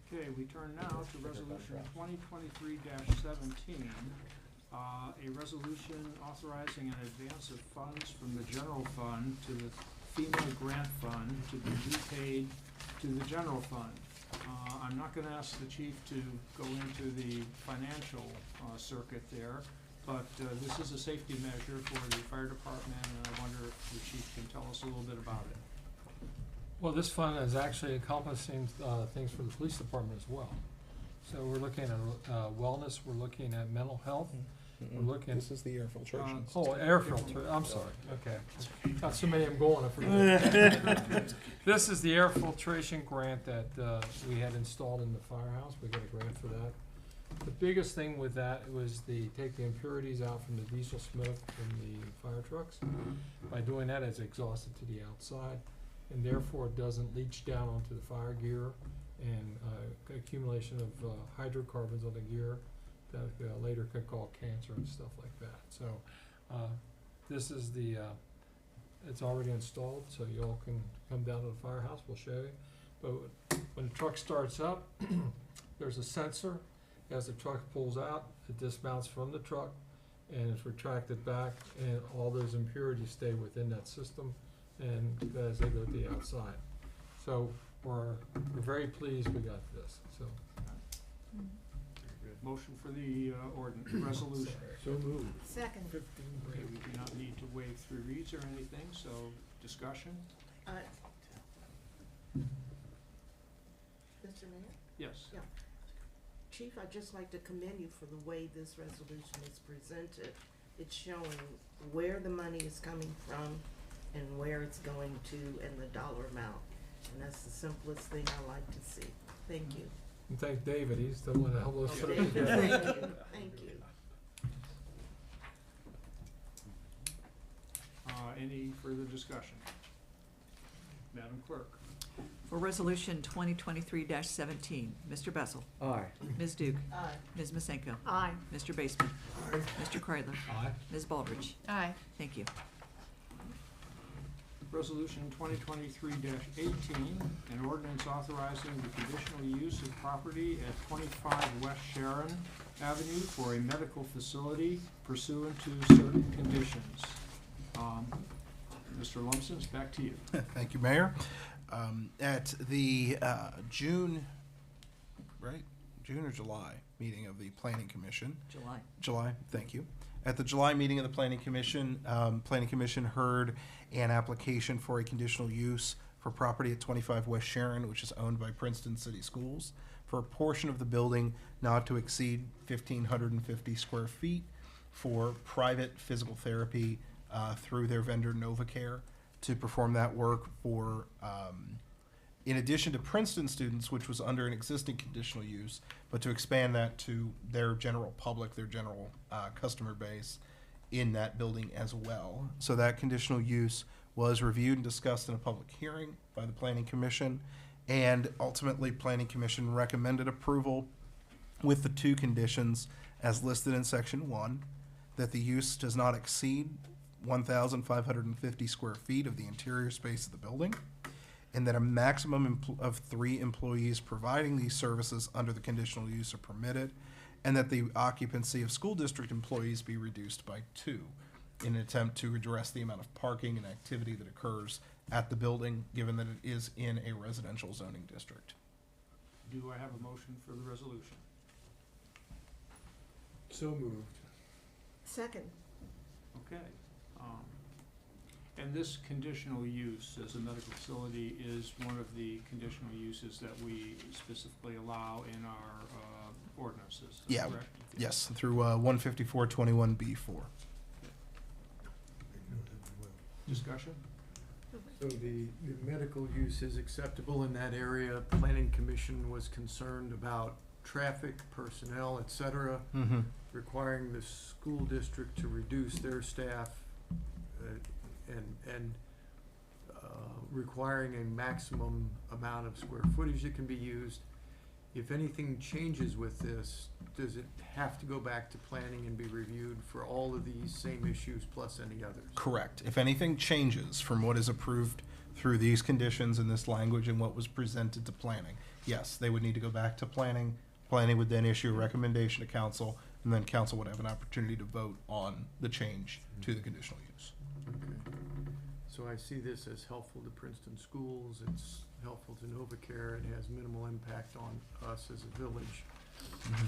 Okay, we turn now to resolution 2023-17. A resolution authorizing an advance of funds from the general fund to the FEMA grant fund to be repaid to the general fund. I'm not gonna ask the chief to go into the financial circuit there, but this is a safety measure for the fire department, and I wonder if the chief can tell us a little bit about it. Well, this fund is actually encompassing things for the police department as well. So we're looking at wellness, we're looking at mental health, we're looking. This is the air filtration. Air filter, I'm sorry, okay. Got so many of them going, I forget. This is the air filtration grant that we had installed in the firehouse, we got a grant for that. The biggest thing with that was take the impurities out from the diesel smoke from the fire trucks. By doing that, it's exhausted to the outside, and therefore it doesn't leach down onto the fire gear and accumulation of hydrocarbons on the gear that later could cause cancer and stuff like that. So this is the, it's already installed, so you all can come down to the firehouse, we'll show you. But when the truck starts up, there's a sensor. As the truck pulls out, it dismounts from the truck and it's retracted back, and all those impurities stay within that system and as they go to the outside. So we're very pleased we got this, so. Motion for the ordinance, resolution. So moved. Second. Okay, we do not need to waive 3 reads or anything, so discussion? Mr. Mayor? Yes. Yeah. Chief, I'd just like to commend you for the way this resolution is presented. It's showing where the money is coming from and where it's going to and the dollar amount. And that's the simplest thing I like to see. Thank you. And thank David, he's the one that helped us put it David, together. thank you, thank you. Any further discussion? Madam Clerk? For Resolution 2023-17, Mr. Bessel. Aye. Ms. Duke. Aye. Ms. Masenko. Aye. Mr. Baseman. Mr. Kreidler. Aye. Ms. Baldridge. Aye. Thank you. Resolution 2023-18, an ordinance authorizing the conditional use of property at 25 West Sharon Avenue for a medical facility pursuant to certain conditions. Mr. Lumsden, back to you. Thank you, Mayor. At the June or July meeting of the Planning Commission. July, thank you. At the July meeting of the Planning Commission heard an application for a conditional use for property at 25 West Sharon, which is owned by Princeton City Schools, for a portion of the building not to exceed 1,550 square feet for private physical therapy through their vendor NovaCare to perform that work for, in addition to Princeton students, which was under an existing conditional use, but to expand that to their general public, their general customer base in that building as well. So that conditional use was reviewed and discussed in a public hearing by the Planning Commission, and ultimately Planning Commission recommended approval with the 2 conditions as listed in Section 1, that the use does not exceed 1,550 square feet of the interior space of the building, and that a maximum of 3 employees providing these services under the conditional use are permitted, and that the occupancy of school district employees be reduced by 2 in an attempt to address the amount of parking and activity that occurs at the building, given that it is in a residential zoning district. Do I have a motion for the resolution? So moved. Second. Okay. And this conditional use as a medical facility is one of the conditional uses that we specifically allow in our ordinances, is that Yeah. correct? Yes, through 15421B4. Discussion? So the medical use is acceptable in that area. Planning Commission was concerned about traffic, personnel, et cetera, Mm-hmm. requiring the school district to reduce their staff and requiring a maximum amount of square footage that can be used. If anything changes with this, does it have to go back to planning and be reviewed for all of these same issues plus any others? Correct. If anything changes from what is approved through these conditions and this language and what was presented to planning, yes, they would need to go back to planning. Planning would then issue a recommendation to council, and then council would have an opportunity to vote on the change to the conditional use. Okay. So I see this as helpful to Princeton schools, it's helpful to NovaCare, it has minimal impact on us as a village.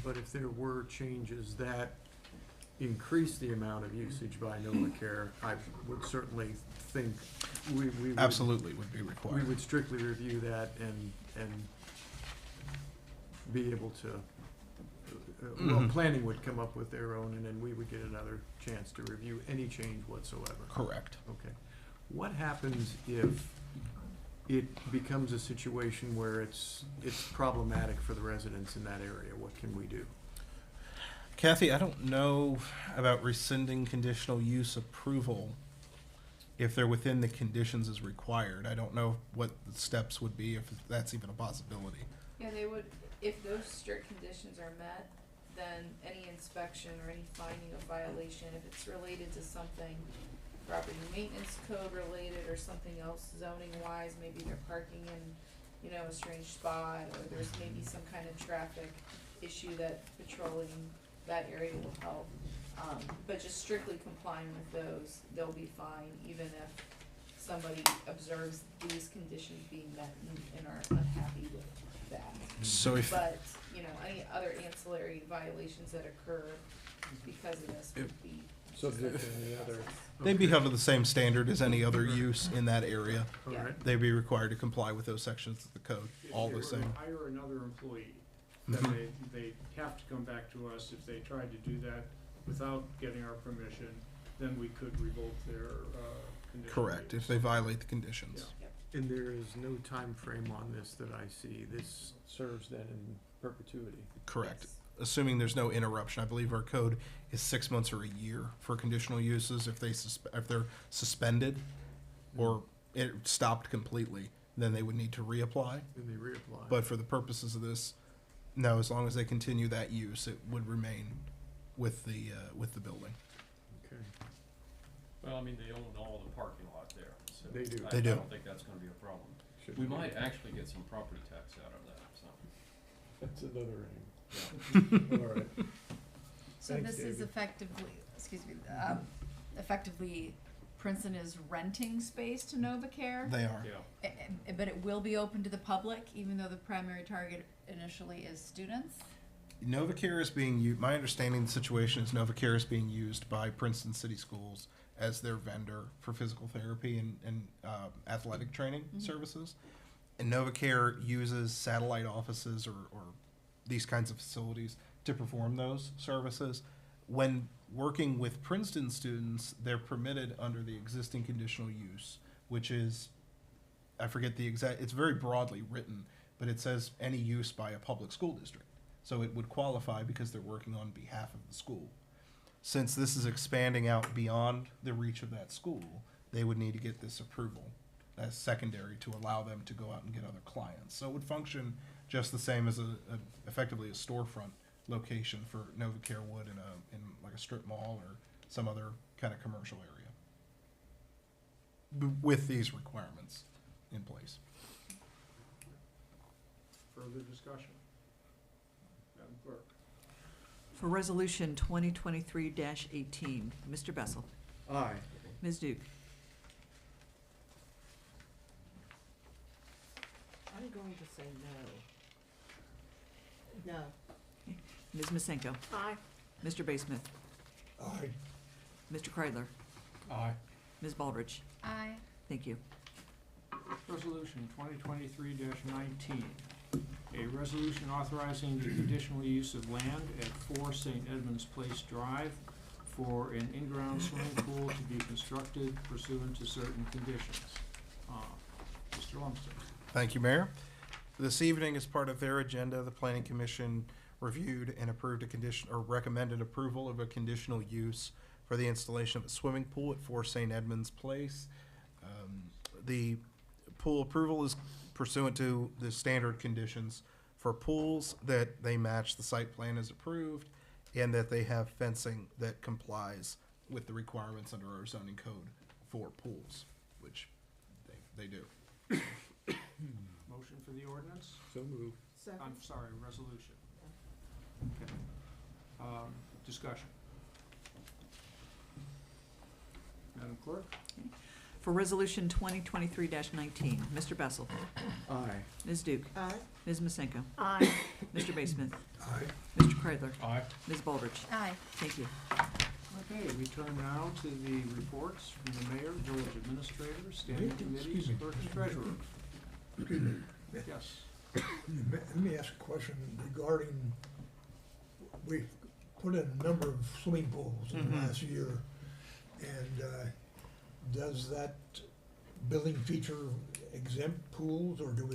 But if there were changes that increase the amount of usage by NovaCare, I would certainly think we would. Absolutely would be required. We would strictly review that and be able to, well, planning would come up with their own, and then we would get another chance to review any change whatsoever. Correct. Okay. What happens if it becomes a situation where it's problematic for the residents in that area? What can we do? Kathy, I don't know about rescinding conditional use approval if they're within the conditions as required. I don't know what the steps would be, if that's even a possibility. Yeah, they would, if those strict conditions are met, then any inspection or any finding of violation, if it's related to something property maintenance code related or something else zoning wise, maybe they're parking in, you know, a strange spot, or there's maybe some kind of traffic issue that patrolling that area will help. But just strictly complying with those, they'll be fine, even if somebody observes these conditions being met and are unhappy with that. So if, But, you know, any other ancillary violations that occur because of this would be. Subject to any other. they'd be held to the same standard as any other use in that area. All Yeah. right. They'd be required to comply with those sections of the code, all the If they were same. to hire another employee, then they have to come back to us. If they tried to do that without getting our permission, then we could revoke their conditional Correct, use. if they violate the conditions. And there is no time frame on this that I see. This serves then in perpetuity. Correct. Yes. Assuming there's no interruption. I believe our code is 6 months or a year for conditional uses. If they're suspended or it stopped completely, then they would need to reapply. Then they reapply. But for the purposes of this, no, as long as they continue that use, it would remain with the building. Okay. Well, I mean, they own all the parking lot there, so. They do. I They do. don't think that's gonna be a problem. Should We be. might actually get some property tax out of that, so. That's another angle. All right. So Thanks, this is David. effectively, excuse me, effectively Princeton is renting space to Novacare? They are. Yeah. But it will be open to the public, even though the primary target initially is students? Novacare is being used, my understanding of the situation is Novacare is being used by Princeton City Schools as their vendor for physical therapy and athletic training services. And Novacare uses satellite offices or these kinds of facilities to perform those services. When working with Princeton students, they're permitted under the existing conditional use, which is, I forget the exact, it's very broadly written, but it says any use by a public school district. So it would qualify because they're working on behalf of the school. Since this is expanding out beyond the reach of that school, they would need to get this approval as secondary to allow them to go out and get other clients. So it would function just the same as effectively a storefront location for Novacare would in like a strip mall or some other kind of commercial area. With these requirements in place. Further discussion? Madam Clerk? For Resolution 2023-18, Mr. Bessel. Aye. Ms. Duke. I'm going to say no. No. Ms. Masenko. Aye. Mr. Basemuth. Aye. Mr. Kreidler. Aye. Ms. Baldridge. Aye. Thank you. Resolution 2023-19, a resolution authorizing the conditional use of land at 4 St. Edmunds Place Drive for an in-ground swimming pool to be constructed pursuant to certain conditions. Mr. Lumsden. Thank you, Mayor. This evening, as part of their agenda, the Planning Commission reviewed and approved a condition, or recommended approval of a conditional use for the installation of a swimming pool at 4 St. Edmunds Place. The pool approval is pursuant to the standard conditions for pools, that they match the site plan as approved, and that they have fencing that complies with the requirements under our zoning code for pools, which they do. Motion for the ordinance? So moved. Second. I'm sorry, resolution. Okay. Discussion. Madam Clerk? For Resolution 2023-19, Mr. Bessel. Aye. Ms. Duke. Aye. Ms. Masenko. Aye. Mr. Basemuth. Aye. Mr. Kreidler. Aye. Ms. Baldridge. Aye. Thank you. Okay, we turn now to the reports from the mayor, village administrator, standing committees, clerk and treasurer. Yes. Let me ask a question regarding, we've put in a number of swimming pools in the last year, and does that building feature exempt pools, or do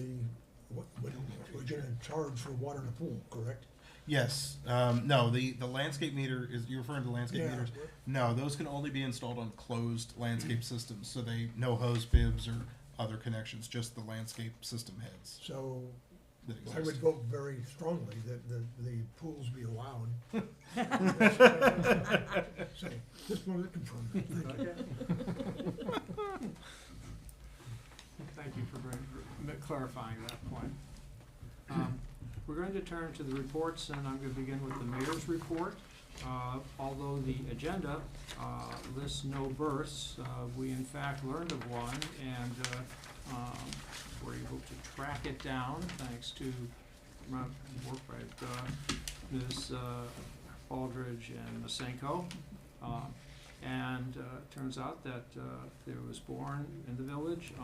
we're gonna charge for water in the pool, correct? Yes, no, the landscape meter is, you're referring to landscape Yeah. meters? No, those can only be installed on closed landscape systems, so no hose bibs or other connections, just the landscape system heads. So that I would exist. vote very strongly that the pools be allowed. So, just wanted to confirm that. Thank you. Okay. Thank you for clarifying that point. We're going to turn to the reports, and I'm going to begin with the mayor's report. Although the agenda lists no births, we in fact learned of one, and were able to track it down thanks to work by Ms. Aldridge and Masenko. And it turns out that there was born in the village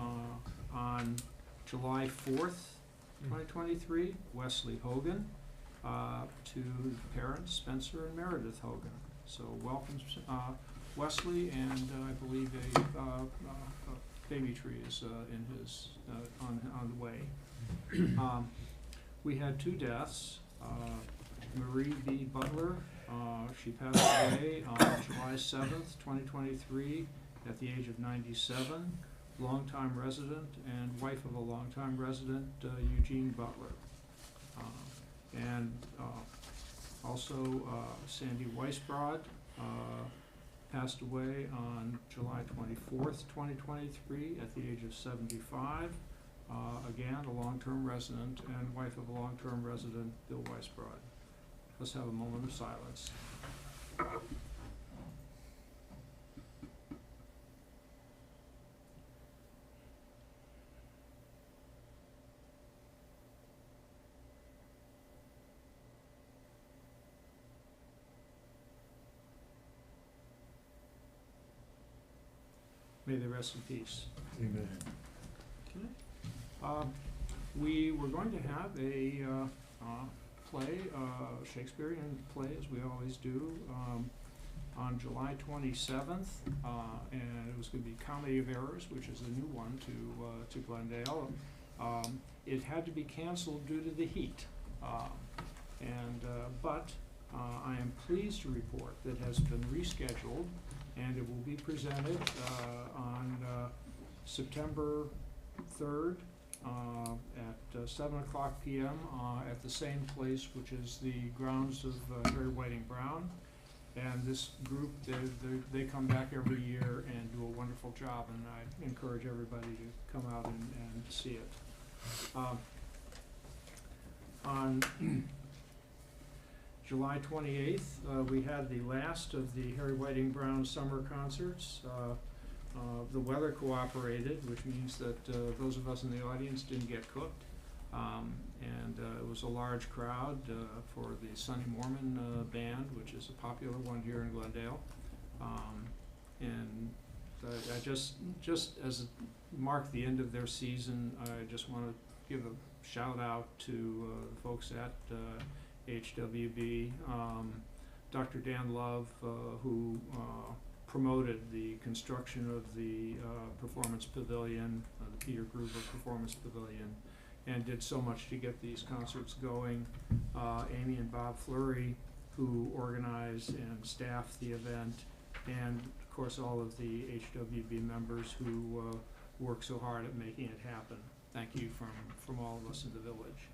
on July 4th, 2023, Wesley Hogan, to parents Spencer and Meredith Hogan. So welcome, Wesley, and I believe a baby tree is in his on the way. We had 2 deaths. Marie B. Butler, she passed away on July 7th, 2023, at the age of 97. Longtime resident and wife of a longtime resident, Eugene Butler. And also Sandy Weisbrod passed away on July 24th, 2023, at the age of 75. Again, a long-term resident and wife of a long-term resident, Bill Weisbrod. Let's have a moment of silence. May they rest in peace. Amen. Okay. We were going to have a play, Shakespearean play, as we always do, on July 27th, and it was going to be Comedy of Errors, which is a new one to Glendale. It had to be canceled due to the heat, but I am pleased to report that it has been rescheduled, and it will be presented on September 3rd at 7 o'clock p.m. At the same place, which is the grounds of Harry Whiting Brown. And this group, they come back every year and do a wonderful job, and I encourage everybody to come out and see it. On July 28th, we had the last of the Harry Whiting Brown summer concerts. The weather cooperated, which means that those of us in the audience didn't get cooked. And it was a large crowd for the Sunny Mormon band, which is a popular one here in Glendale. And I just as it marked the end of their season, I just want to give a shout out to the folks at HWB, Dr. Dan Love, who promoted the construction of the Performance Pavilion, the Peter Gruber Performance Pavilion, and did so much to get these concerts going. Amy and Bob Fleury, who organized and staffed the event, and of course all of the HWB members who work so hard at making it happen. Thank you from all of us in the village.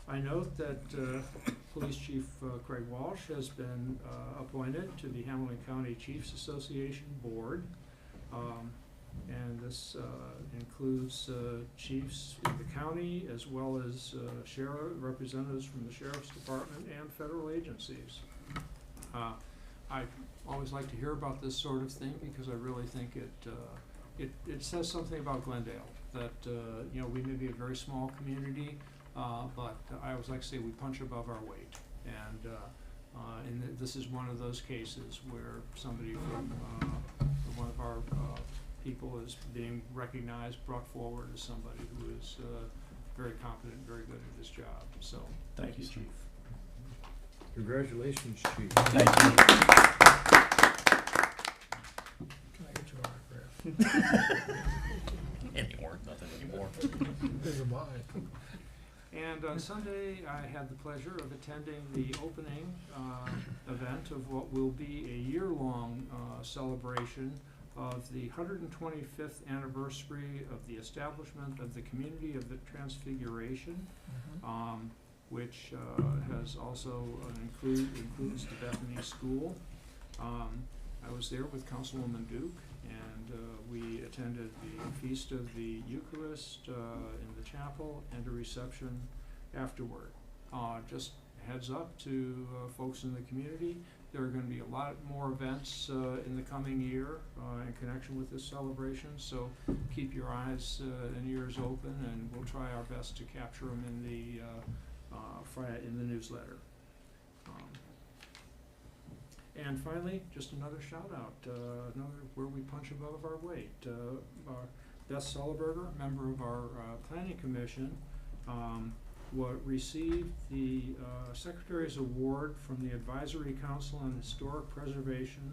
I note that Police Chief Craig Walsh has been appointed to the Hamilton County Chiefs Association Board. And this includes chiefs in the county, as well as representatives from the Sheriff's Department and federal agencies. I always like to hear about this sort of thing because I really think it says something about Glendale, that you know, we may be a very small community, but I always like to say we punch above our weight, and this is one of those cases where somebody from one of our people is being recognized, brought forward as somebody who is very competent, very good at his job. So thank you, Chief. Congratulations, Chief. Thank you. Can I get your autograph? Anymore, nothing anymore. Never mind. And on Sunday, I had the pleasure of attending the opening event of what will be a year-long celebration of the 125th anniversary of the establishment of the Community of the Transfiguration, which has also includes the Bethany School. I was there with Councilwoman Duke, and we attended the Feast of the Eucharist in the chapel and a reception afterward. Just heads up to folks in the community, there are going to be a lot more events in the coming year in connection with this celebration, so keep your eyes and ears open, and we'll try our best to capture them in the newsletter. And finally, just another shout out, another where we punch above our weight. Beth Sullenberger, member of our Planning Commission, received the Secretary's Award from the Advisory Council on Historic Preservation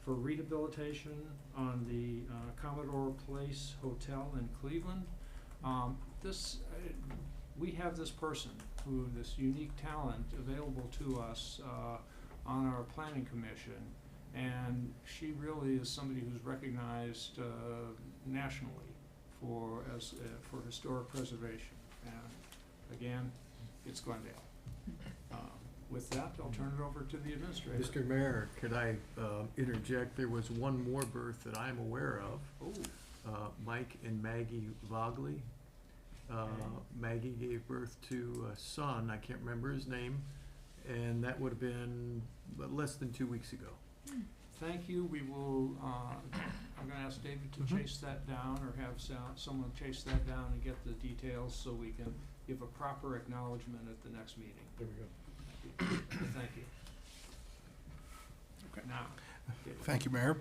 for rehabilitation on the Commodore Place Hotel in Cleveland. We have this person, this unique talent available to us on our Planning Commission, and she really is somebody who's recognized nationally for historic preservation. And again, it's Glendale. With that, I'll turn it over to the administrator. Mr. Mayor, could I interject? There was one more birth that I'm aware of. Mike and Maggie Vogley. Maggie gave birth to a son, I can't remember his name, and that would have been less than 2 weeks ago. Thank you. We will, I'm going to ask David to chase that down, or have someone chase that down and get the details so we can give a proper acknowledgement at the next meeting. There we go. Thank you. Okay. Now, Thank you, Mayor.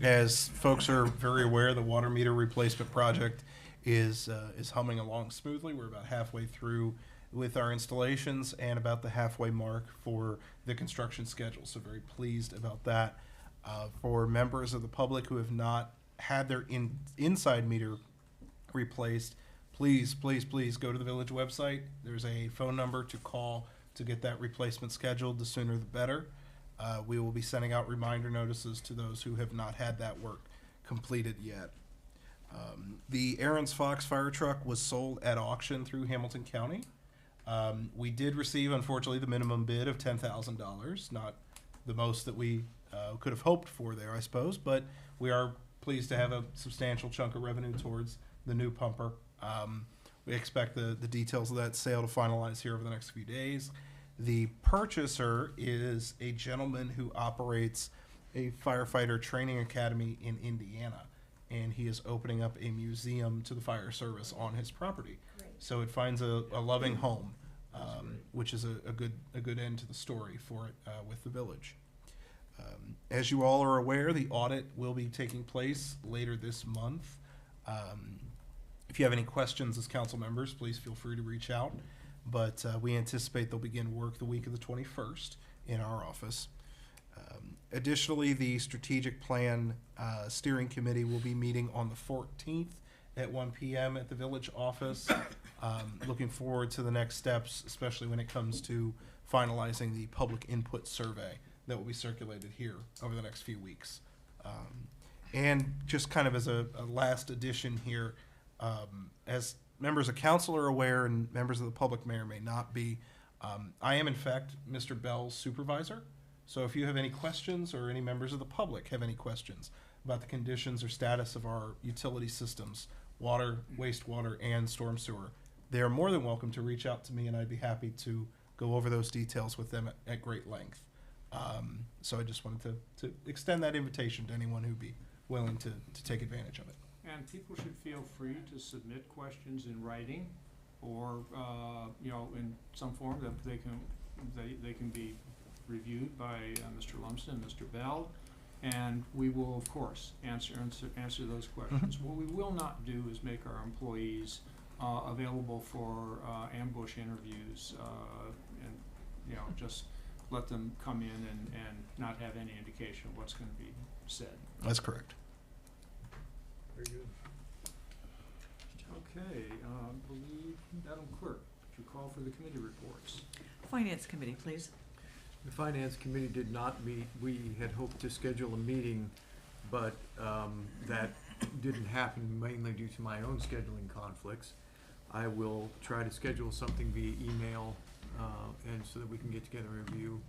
As folks are very aware, the water meter replacement project is humming along smoothly. We're about halfway through with our installations and about the halfway mark for the construction schedule. So very pleased about that. For members of the public who have not had their inside meter replaced, please go to the village website. There's a phone number to call to get that replacement scheduled. The sooner the better. We will be sending out reminder notices to those who have not had that work completed yet. The Aaron's Fox fire truck was sold at auction through Hamilton County. We did receive, unfortunately, the minimum bid of $10,000, not the most that we could have hoped for there, I suppose, but we are pleased to have a substantial chunk of revenue towards the new pumper. We expect the details of that sale to finalize here over the next few days. The purchaser is a gentleman who operates a firefighter training academy in Indiana, and he is opening up a museum to the fire service on his property. Great. So it finds a loving home, which is a good end to the story for it with the village. As you all are aware, the audit will be taking place later this month. If you have any questions as council members, please feel free to reach out. But we anticipate they'll begin work the week of the 21st in our office. Additionally, the strategic plan steering committee will be meeting on the 14th at 1 p.m. at the village office. Looking forward to the next steps, especially when it comes to finalizing the public input survey that will be circulated here over the next few weeks. And just kind of as a last addition here, as members of council are aware and members of the public may or may not be, I am in fact Mr. Bell's supervisor. So if you have any questions, or any members of the public have any questions about the conditions or status of our utility systems, water, wastewater, and storm sewer, they are more than welcome to reach out to me, and I'd be happy to go over those details with them at great length. So I just wanted to extend that invitation to anyone who'd be willing to take advantage of it. and people should feel free to submit questions in writing, or in some form that they can be reviewed by Mr. Lumsden and Mr. Bell, and we will of course answer those questions. What we will not do is make our employees available for ambush interviews, and just let them come in and not have any indication of what's going to be said. That's correct. Very good. Okay, believe, Madam Clerk, would you call for the committee reports? Finance Committee, please. The Finance Committee did not meet. We had hoped to schedule a meeting but that didn't happen mainly due to my own scheduling conflicts. I will try to schedule something via email, and so that we can get together and review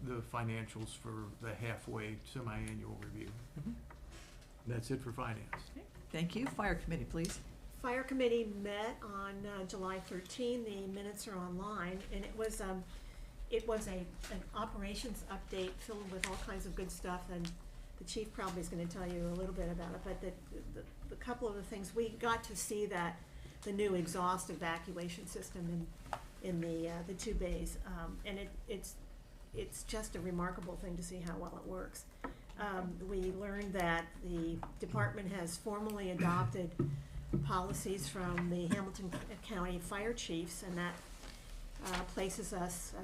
the financials for the halfway semi-annual review. That's it for finance. Thank you. Fire Committee, please. Fire Committee met on July 13. The minutes are online, and it was an operations update filled with all kinds of good stuff, and the chief probably is going to tell you a little bit about it, but the couple of the things, we got to see that the new exhaust evacuation system in the two bays, and it's just a remarkable thing to see how well it works. We learned that the department has formally adopted policies from the Hamilton County Fire Chiefs, and that places us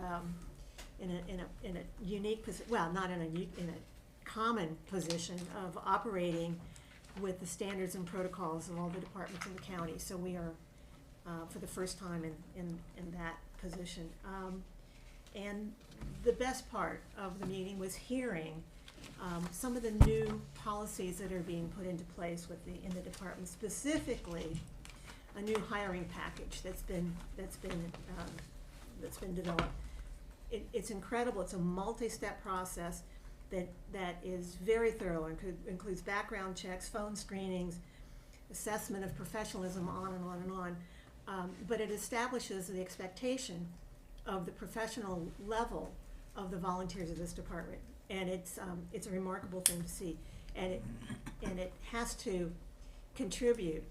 in a unique position, well, not in a common position of operating with the standards and protocols of all the departments in the county. So we are, for the first time, in that position. And the best part of the meeting was hearing some of the new policies that are being put into place in the department, specifically a new hiring package that's been developed. It's incredible. It's a multi-step process that is very thorough and includes background checks, phone screenings, assessment of professionalism, on and on and on. But it establishes the expectation of the professional level of the volunteers of this department, and it's a remarkable thing to see, and it has to contribute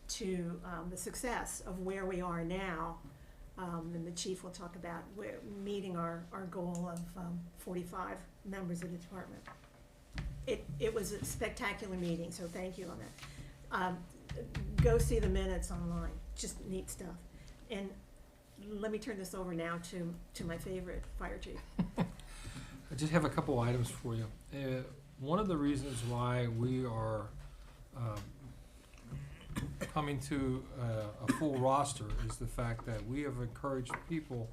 to the success of where we are now. And the chief will talk about meeting our goal of 45 members of the department. It was a spectacular meeting, so thank you on that. Go see the minutes online, just neat stuff. And let me turn this over now to my favorite fire chief. I just have a couple items for you. One of the reasons why we are coming to a full roster is the fact that we have encouraged people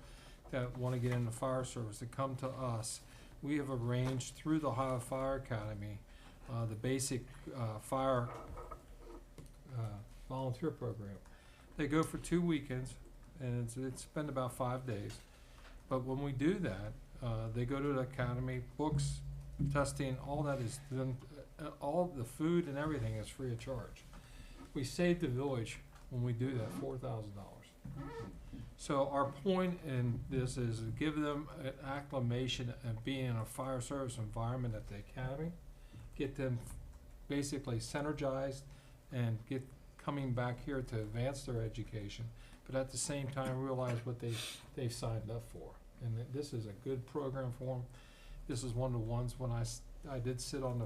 that want to get in the fire service to come to us. We have arranged through the Ohio Fire Academy the basic fire volunteer program. They go for 2 weekends, and it's spent about 5 days. But when we do that, they go to the academy, books, testing, all that is done, all the food and everything is free of charge. We save the village when we do that $4,000. So our point in this is to give them an acclimation of being in a fire service environment at the academy, get them basically synergized and get coming back here to advance their education, but at the same time realize what they've signed up for. And this is a good program for them. This is one of the ones when I did sit on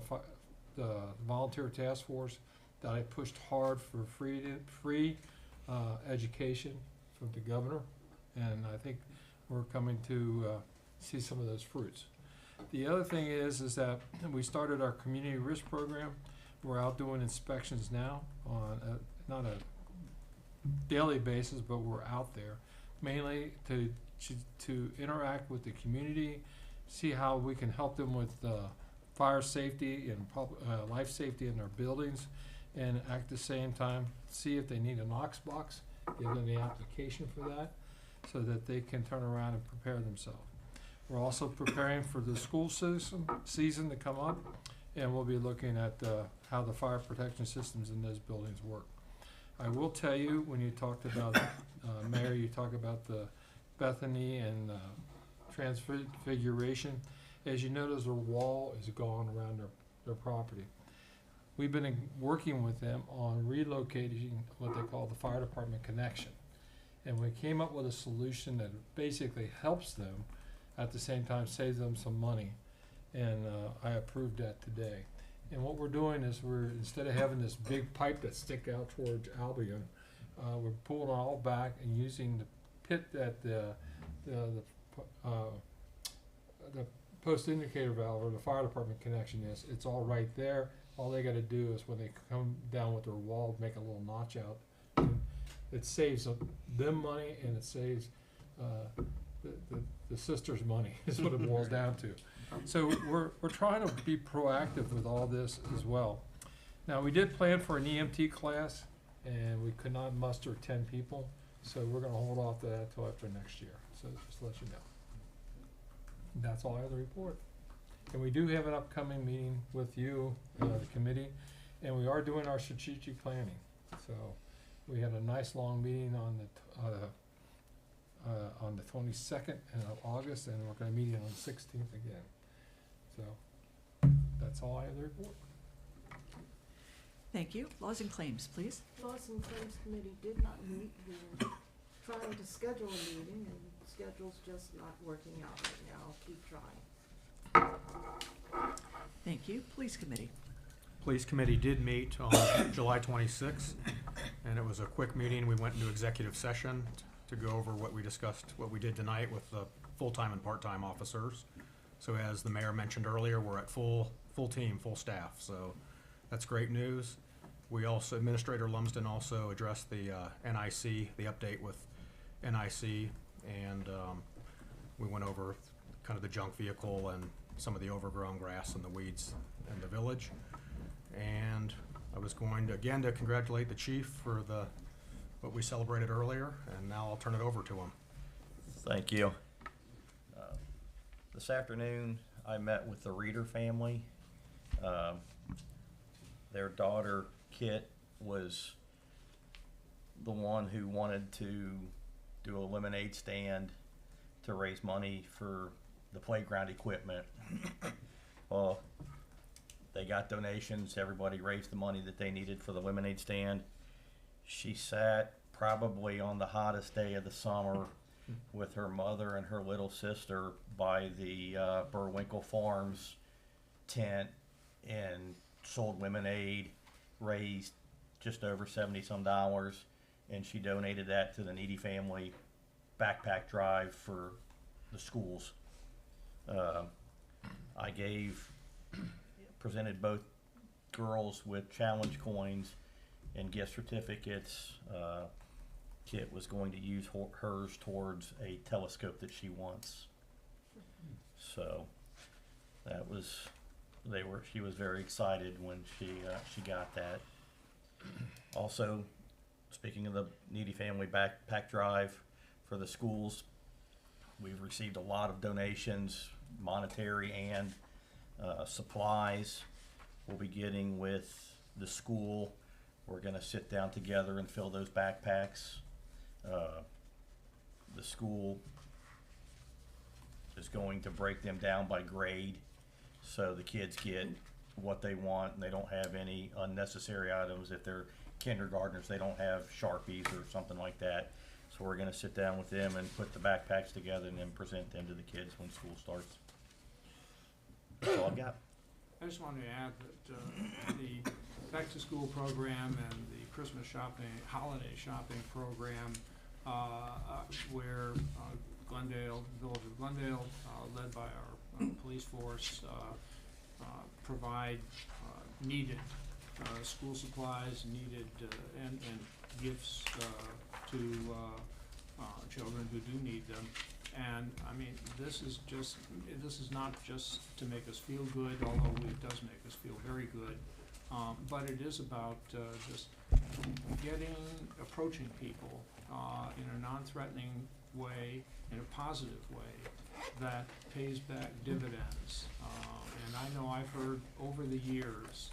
the volunteer task force that I pushed hard for free education from the governor, and I think we're coming to see some of those fruits. The other thing is that we started our community risk program. We're out doing inspections now on not a daily basis, but we're out there mainly to interact with the community, see how we can help them with fire safety and life safety in their buildings, and at the same time see if they need a Knox box, give them the application for that so that they can turn around and prepare themselves. We're also preparing for the school season to come up, and we'll be looking at how the fire protection systems in those buildings work. I will tell you, when you talked about, Mayor, you talked about the Bethany and Transfiguration. As you notice, their wall is gone around their property. We've been working with them on relocating what they call the fire department connection. And we came up with a solution that basically helps them, at the same time saves them some money. And I approved that today. And what we're doing is instead of having this big pipe that stick out towards Albion, we're pulling it all back and using the pit that the post indicator valve or the fire department connection is. It's all right there. All they got to do is when they come down with their wall, make a little notch out. And it saves them money, and it saves the sister's money is what it boils down to. So we're trying to be proactive with all this as well. Now, we did plan for an EMT class, and we could not muster 10 people, so we're gonna hold off to that till after next year, so just to let you know. That's all I have to report. And we do have an upcoming meeting with you, the committee, and we are doing our strategic planning. So we had a nice long meeting on the 22nd of August, and we're gonna meet on the 16th again. So that's all I have to report. Thank you. Laws and claims, please. Laws and Claims Committee did not meet. We were trying to schedule a meeting, and the schedule's just not working out right now. I'll keep trying. Thank you. Police committee. Police committee did meet on July 26th, and it was a quick meeting. We went into executive session to go over what we discussed, what we did tonight with the full-time and part-time officers. So as the mayor mentioned earlier, we're at full team, full staff, so that's great news. We also, Administrator Lumsden also addressed the NIC, the update with NIC, and we went over kind of the junk vehicle and some of the overgrown grass and the weeds in the village. And I was going to, again, to congratulate the chief for what we celebrated earlier, and now I'll turn it over to him. Thank you. This afternoon, I met with the Reeder family. Their daughter, Kit, was the one who wanted to do a lemonade stand to raise money for the playground equipment. Well, they got donations. Everybody raised the money that they needed for the lemonade stand. She sat probably on the hottest day of the summer with her mother and her little sister by the Burwinkle Farms tent and sold lemonade, raised just over $70-some, and she donated that to the needy family backpack drive for the schools. I presented both girls with challenge coins and gift certificates. Kit was going to use hers towards a telescope that she wants. So that was, she was very excited when she got that. Also, speaking of the needy family backpack drive for the schools, we've received a lot of donations, monetary and supplies. We'll be getting with the school. We're gonna sit down together and fill those backpacks. The school is going to break them down by grade, so the kids get what they want and they don't have any unnecessary items. If they're kindergartners, they don't have Sharpies or something like that. So we're gonna sit down with them and put the backpacks together and then present them to the kids when school starts. That's all I've got. I just wanted to add that the back-to-school program and the Christmas shopping, holiday shopping program, where Glendale, Village of Glendale, led by our police force, provide needed school supplies, needed and gifts to children who do need them. And I mean, this is not just to make us feel good, although it does make us feel very good, but it is about just approaching people in a non-threatening way, in a positive way, that pays back dividends. And I know I've heard over the years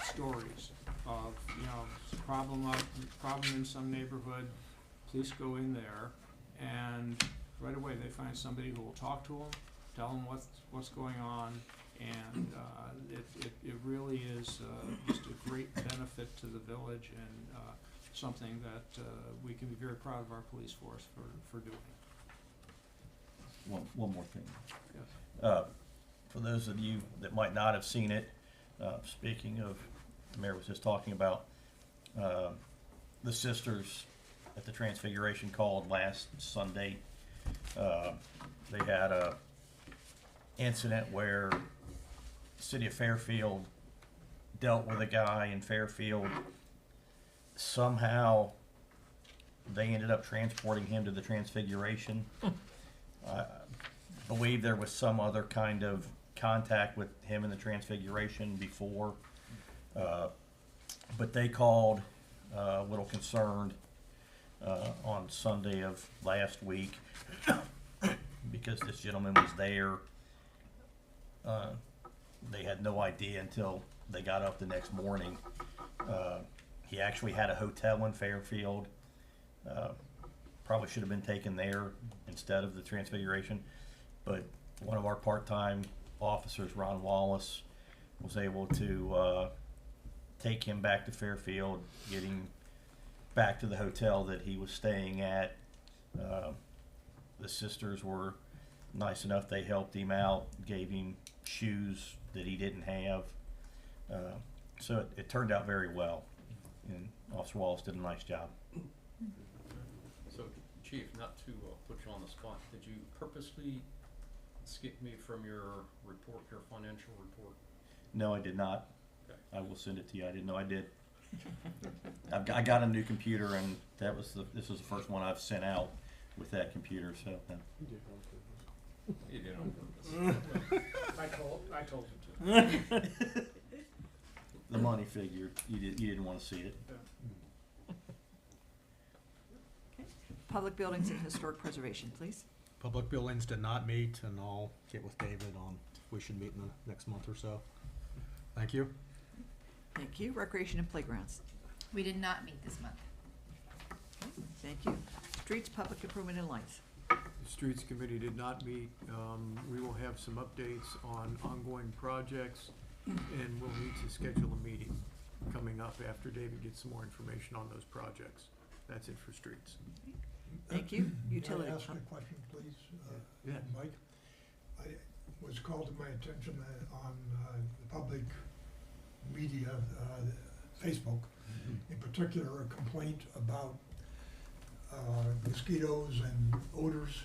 stories of, problem in some neighborhood, police go in there, and right away they find somebody who will talk to them, tell them what's going on, and it really is just a great benefit to the village, and something that we can be very proud of our police force for doing. One more thing. Yes. For those of you that might not have seen it, speaking of, the mayor was just talking about the sisters at the Transfiguration called last Sunday. They had a incident where the city of Fairfield dealt with a guy in Fairfield. Somehow they ended up transporting him to the Transfiguration. I believe there was some other kind of contact with him and the Transfiguration before. But they called a little concerned on Sunday of last week because this gentleman was there. They had no idea until they got up the next morning. He actually had a hotel in Fairfield. Probably should have been taken there instead of the Transfiguration. But one of our part-time officers, Ron Wallace, was able to take him back to Fairfield, getting back to the hotel that he was staying at. The sisters were nice enough. They helped him out, gave him shoes that he didn't have. So it turned out very well, and Officer Wallace did a nice job. So, Chief, not to put you on the spot, did you purposely skip me from your report, your financial report? No, I did not. Okay. I will send it to you. I didn't know I did. I got a new computer, and this was the first one I've sent out with that computer. So You did on purpose. I told you to. the money figured you didn't want to see it. Okay. Public buildings and historic preservation, please. Public buildings did not meet, and I'll get with David on if we should meet in the next month or so. Thank you. Thank you. Recreation and playgrounds. We did not meet this month. Thank you. Streets, public improvement and lights. The Streets Committee did not meet. We will have some updates on ongoing projects, and we'll need to schedule a meeting coming up after David gets some more information on those projects. That's it for Streets. Thank you. May Utility. I ask a question, please? Yeah. Mike, I was called to my attention on the public media, Facebook, in particular, a complaint about mosquitoes and odors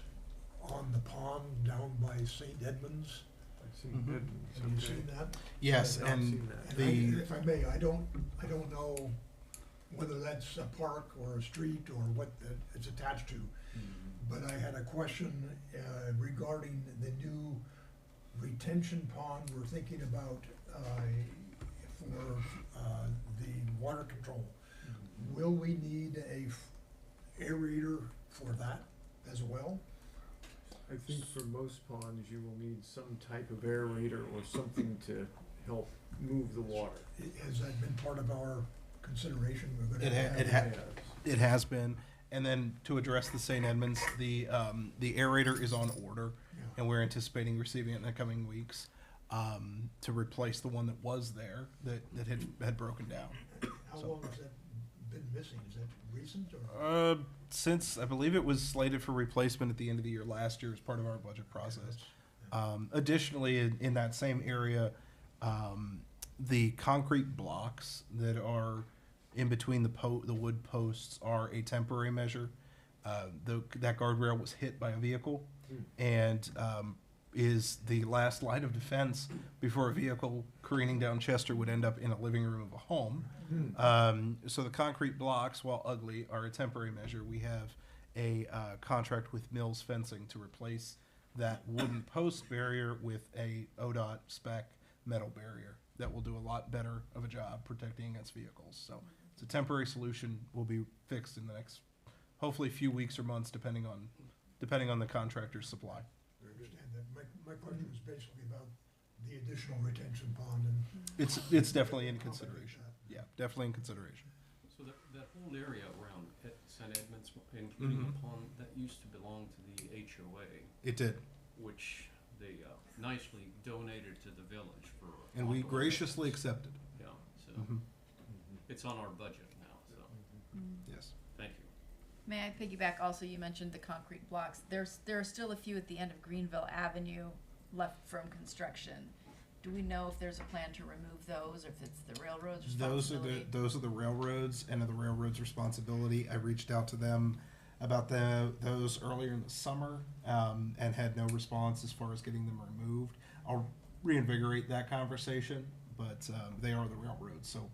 on the pond down by St. Edmunds. I've seen Mhm. Edmonds, Have you okay. seen that? Yes, I've not and seen that. And if I may, I don't know whether that's a park or a street or what it's attached to, but I had a question regarding the new retention pond we're thinking about for the water control. Will we need a aerator for that as well? I think for most ponds, you will need some type of aerator or something to help move the water. Has that been part of our consideration? We're gonna It has been. And then to address the St. Edmunds, the aerator is on order, and we're anticipating receiving it in the coming weeks to replace the one that was there that had broken down. How So- long has that been missing? Is that recent or? Since I believe it was slated for replacement at the end of the year last year as part of our budget process. Additionally, in that same area, the concrete blocks that are in between the wood posts are a temporary measure. That guardrail was hit by a vehicle and is the last line of defense before a vehicle careening down Chester would end up in a living room of a home. So the concrete blocks, while ugly, are a temporary measure. We have a contract with Mills Fencing to replace that wooden post barrier with a ODOT spec metal barrier that will do a lot better of a job protecting against vehicles. So it's a temporary solution. Will be fixed in the next, hopefully, few weeks or months, depending on the contractor's supply. I understand that. My question was basically about the additional retention pond and. It's definitely in consideration. Yeah, definitely in consideration. So that whole area around St. Edmunds, including the pond, that used to belong to the HOA. It did. Which they nicely donated to the village for. And we ongoing graciously maintenance. accepted. Yeah, so Mhm. it's on our budget now, so, Yes. thank you. May I piggyback also, you mentioned the concrete blocks. There are still a few at the end of Greenville Avenue left from construction. Do we know if there's a plan to remove those, or if it's the railroad's responsibility? Those are the railroads and the railroad's responsibility. I reached out to them about those earlier in the summer and had no response as far as getting them removed. I'll reinvigorate that conversation, but they are the railroads, so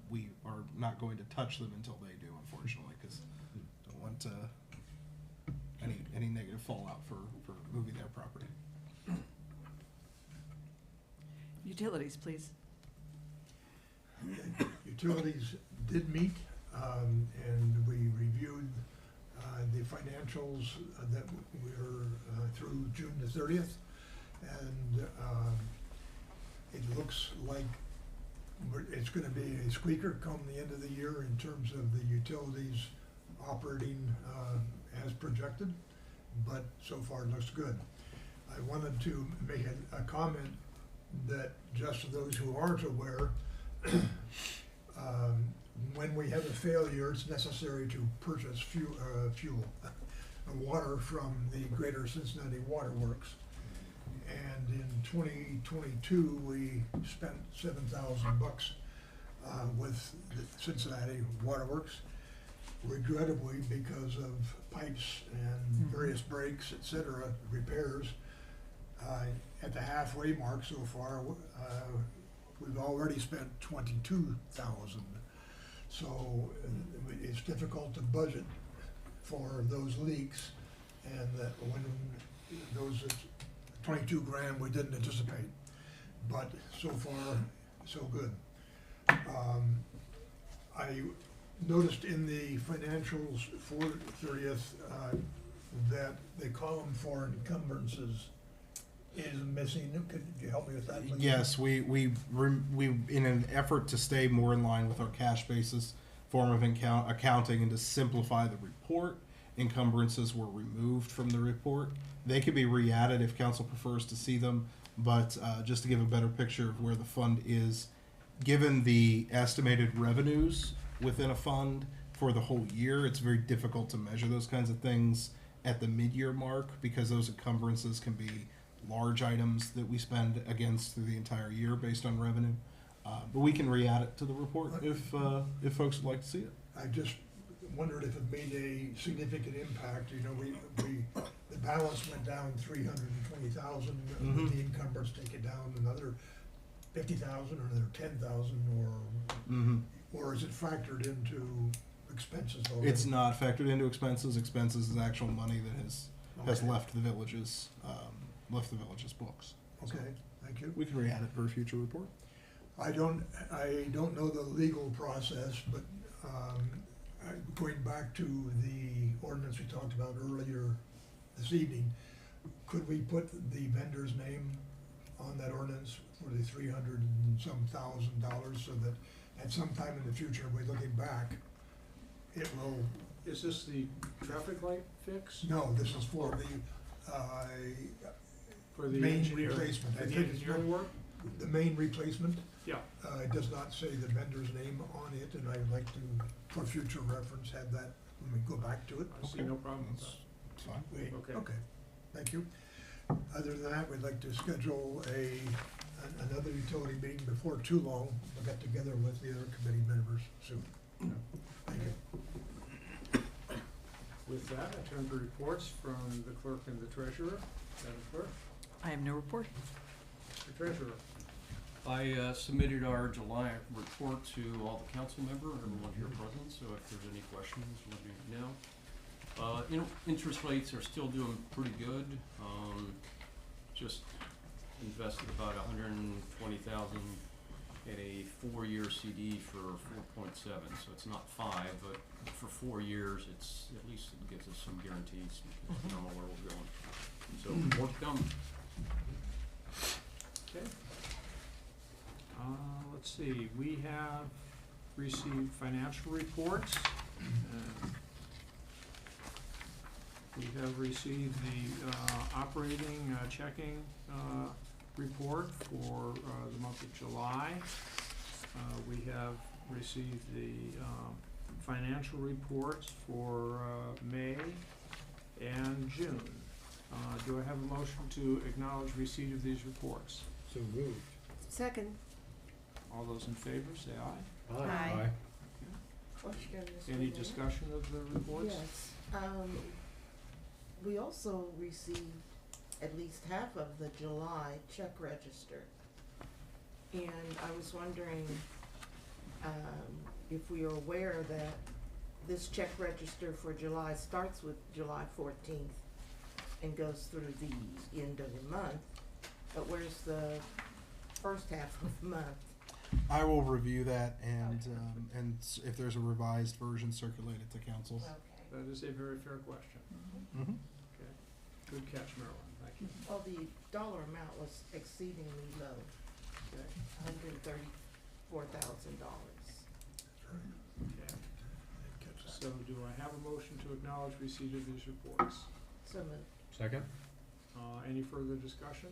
we are not going to touch them until they do, unfortunately, because don't want any negative fallout for moving their property. Utilities, please. Utilities did meet, and we reviewed the financials that were through June the 30th, and it looks like it's going to be a squeaker come the end of the year in terms of the utilities operating as projected, but so far it looks good. I wanted to make a comment that just for those who aren't aware, when we have a failure, it's necessary to purchase water from the Greater Cincinnati Water Works. And in 2022, we spent $7,000 with the Cincinnati Water Works. Regrettably, because of pipes and various breaks, etc., repairs, at the halfway mark so far, we've already spent $22,000. So it's difficult to budget for those leaks, and that when those 22 grand we didn't anticipate, but so far so good. I noticed in the financials for 30th that the column for encumbrances is missing. Could you help me with that, please? Yes, we in an effort to stay more in line with our cash basis form of accounting and to simplify the report, encumbrances were removed from the report. They could be re-added if council prefers to see them, but just to give a better picture of where the fund is, given the estimated revenues within a fund for the whole year, it's very difficult to measure those kinds of things at the mid-year mark because those encumbrances can be large items that we spend against through the entire year based on revenue. But we can re-add it to the report if folks would like to see it. I just wondered if it made a significant impact. You know, the balance went down 320,000. Mm-hmm. The encumbrance take it down another 50,000 or another 10,000, or is it factored into expenses already? It's not factored into expenses. Expenses is actual money that has left the village's books. Okay, thank you. We can re-add it for a future report. I don't know the legal process, but going back to the ordinance we talked about earlier this evening, could we put the vendor's name on that ordinance for the $300,000 and some so that at some time in the future, we're looking back, it will. Is this the traffic light fix? No, this is for the main engineer- replacement. I the think it's engineering work? the main replacement. Yeah. It does not say the vendor's name on it, and I would like to, for future reference, have that when we go back to it. I see no problem with that. It's fine. Okay. Okay, thank you. Other than that, we'd like to schedule another utility meeting before too long. We'll get together with the other committee members soon. Thank you. With that, I turn to reports from the clerk and the treasurer. Madam Clerk, I have no report. Mr. Treasurer. I submitted our July report to all the council members, everyone here present, so if there's any questions, let me know. Interest rates are still doing pretty good. Just invested about $120,000 in a 4-year CD for 4.7, so it's not 5, but for 4 years, it's at least it gives us some guarantees because we don't know where we're going. So more to come. Okay. Let's see, we have received financial reports. We have received the operating checking report for the month of July. We have received the financial reports for May and June. Do I have a motion to acknowledge receipt of these reports? So moved. Second. All those in favor, say aye. Aye. Any discussion of the reports? Yes. We also received at least half of the July check register. And I was wondering if we are aware that this check register for July starts with July 14th and goes through the end of the month, but where's the first half of the month? I will review that and if there's a revised version, circulate it to council. Okay. That is a very fair question. Mhm. Okay, good catch, Marilyn, thank you. Well, the dollar amount was exceedingly low, Okay, $134,000. okay. So do I have a motion to acknowledge receipt of these reports? So moved. Second? Any further discussion?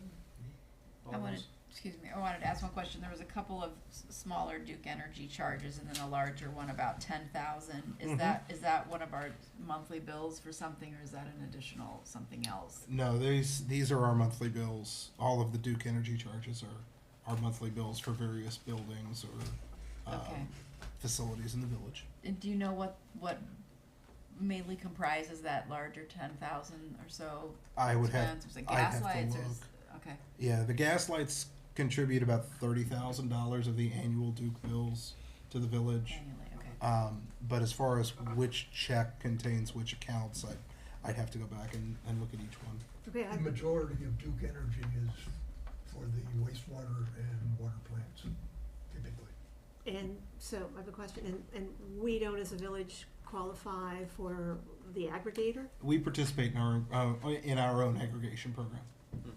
All I wanted, those- excuse me, I wanted to ask one question. There was a couple of smaller Duke Energy charges and then a larger one, about 10,000. Is that one of our monthly bills for something, or is that an additional something else? No, these are our monthly bills. All of the Duke Energy charges are our monthly bills for various buildings or Okay. facilities in the village. And do you know what mainly comprises that larger 10,000 or so I would have. expense? Was it I'd gas have to lights or? look. Okay, Yeah, the gas lights contribute about $30,000 of the annual Duke bills to the village. annually, okay. But as far as which check contains which accounts, I'd have to go back and look at each one. Okay, The majority of Duke Energy is for the wastewater and water plants, typically. and so I have a question, and we don't as a village qualify for the aggregator? We participate in our own aggregation program.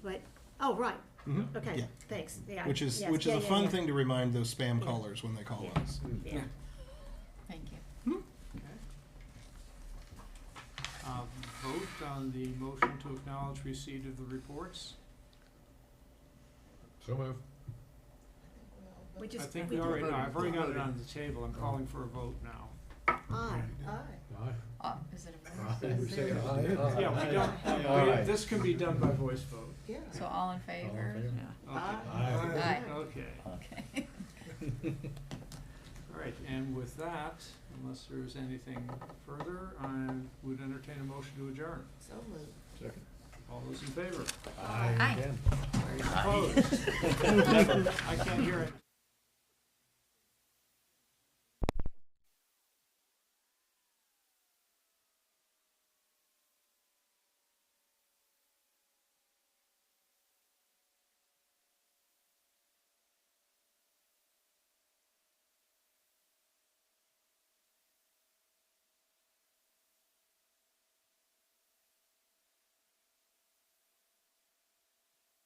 But, oh, right, Mhm. okay, Yeah. thanks, yeah. Which is yes, a yeah, fun yeah. thing to remind those spam Yeah. callers when they call Yeah. us. Yeah. Thank you. Okay. Vote on the motion to acknowledge receipt of the reports. So move. We I just, think we we already, no, voted. I've already got it on the table, I'm calling for a vote now. Aye. Aye. Is it a I think we say aye. Yeah, we don't, Aye. this can be done by voice vote. Yeah. So all in favor? favor? Yeah. Okay. Aye. Okay, Okay. all right, and with that, unless there's anything further, I would entertain a motion to adjourn. So moved. Second. All those in favor? Aye. Again. Opposed? I can't hear it.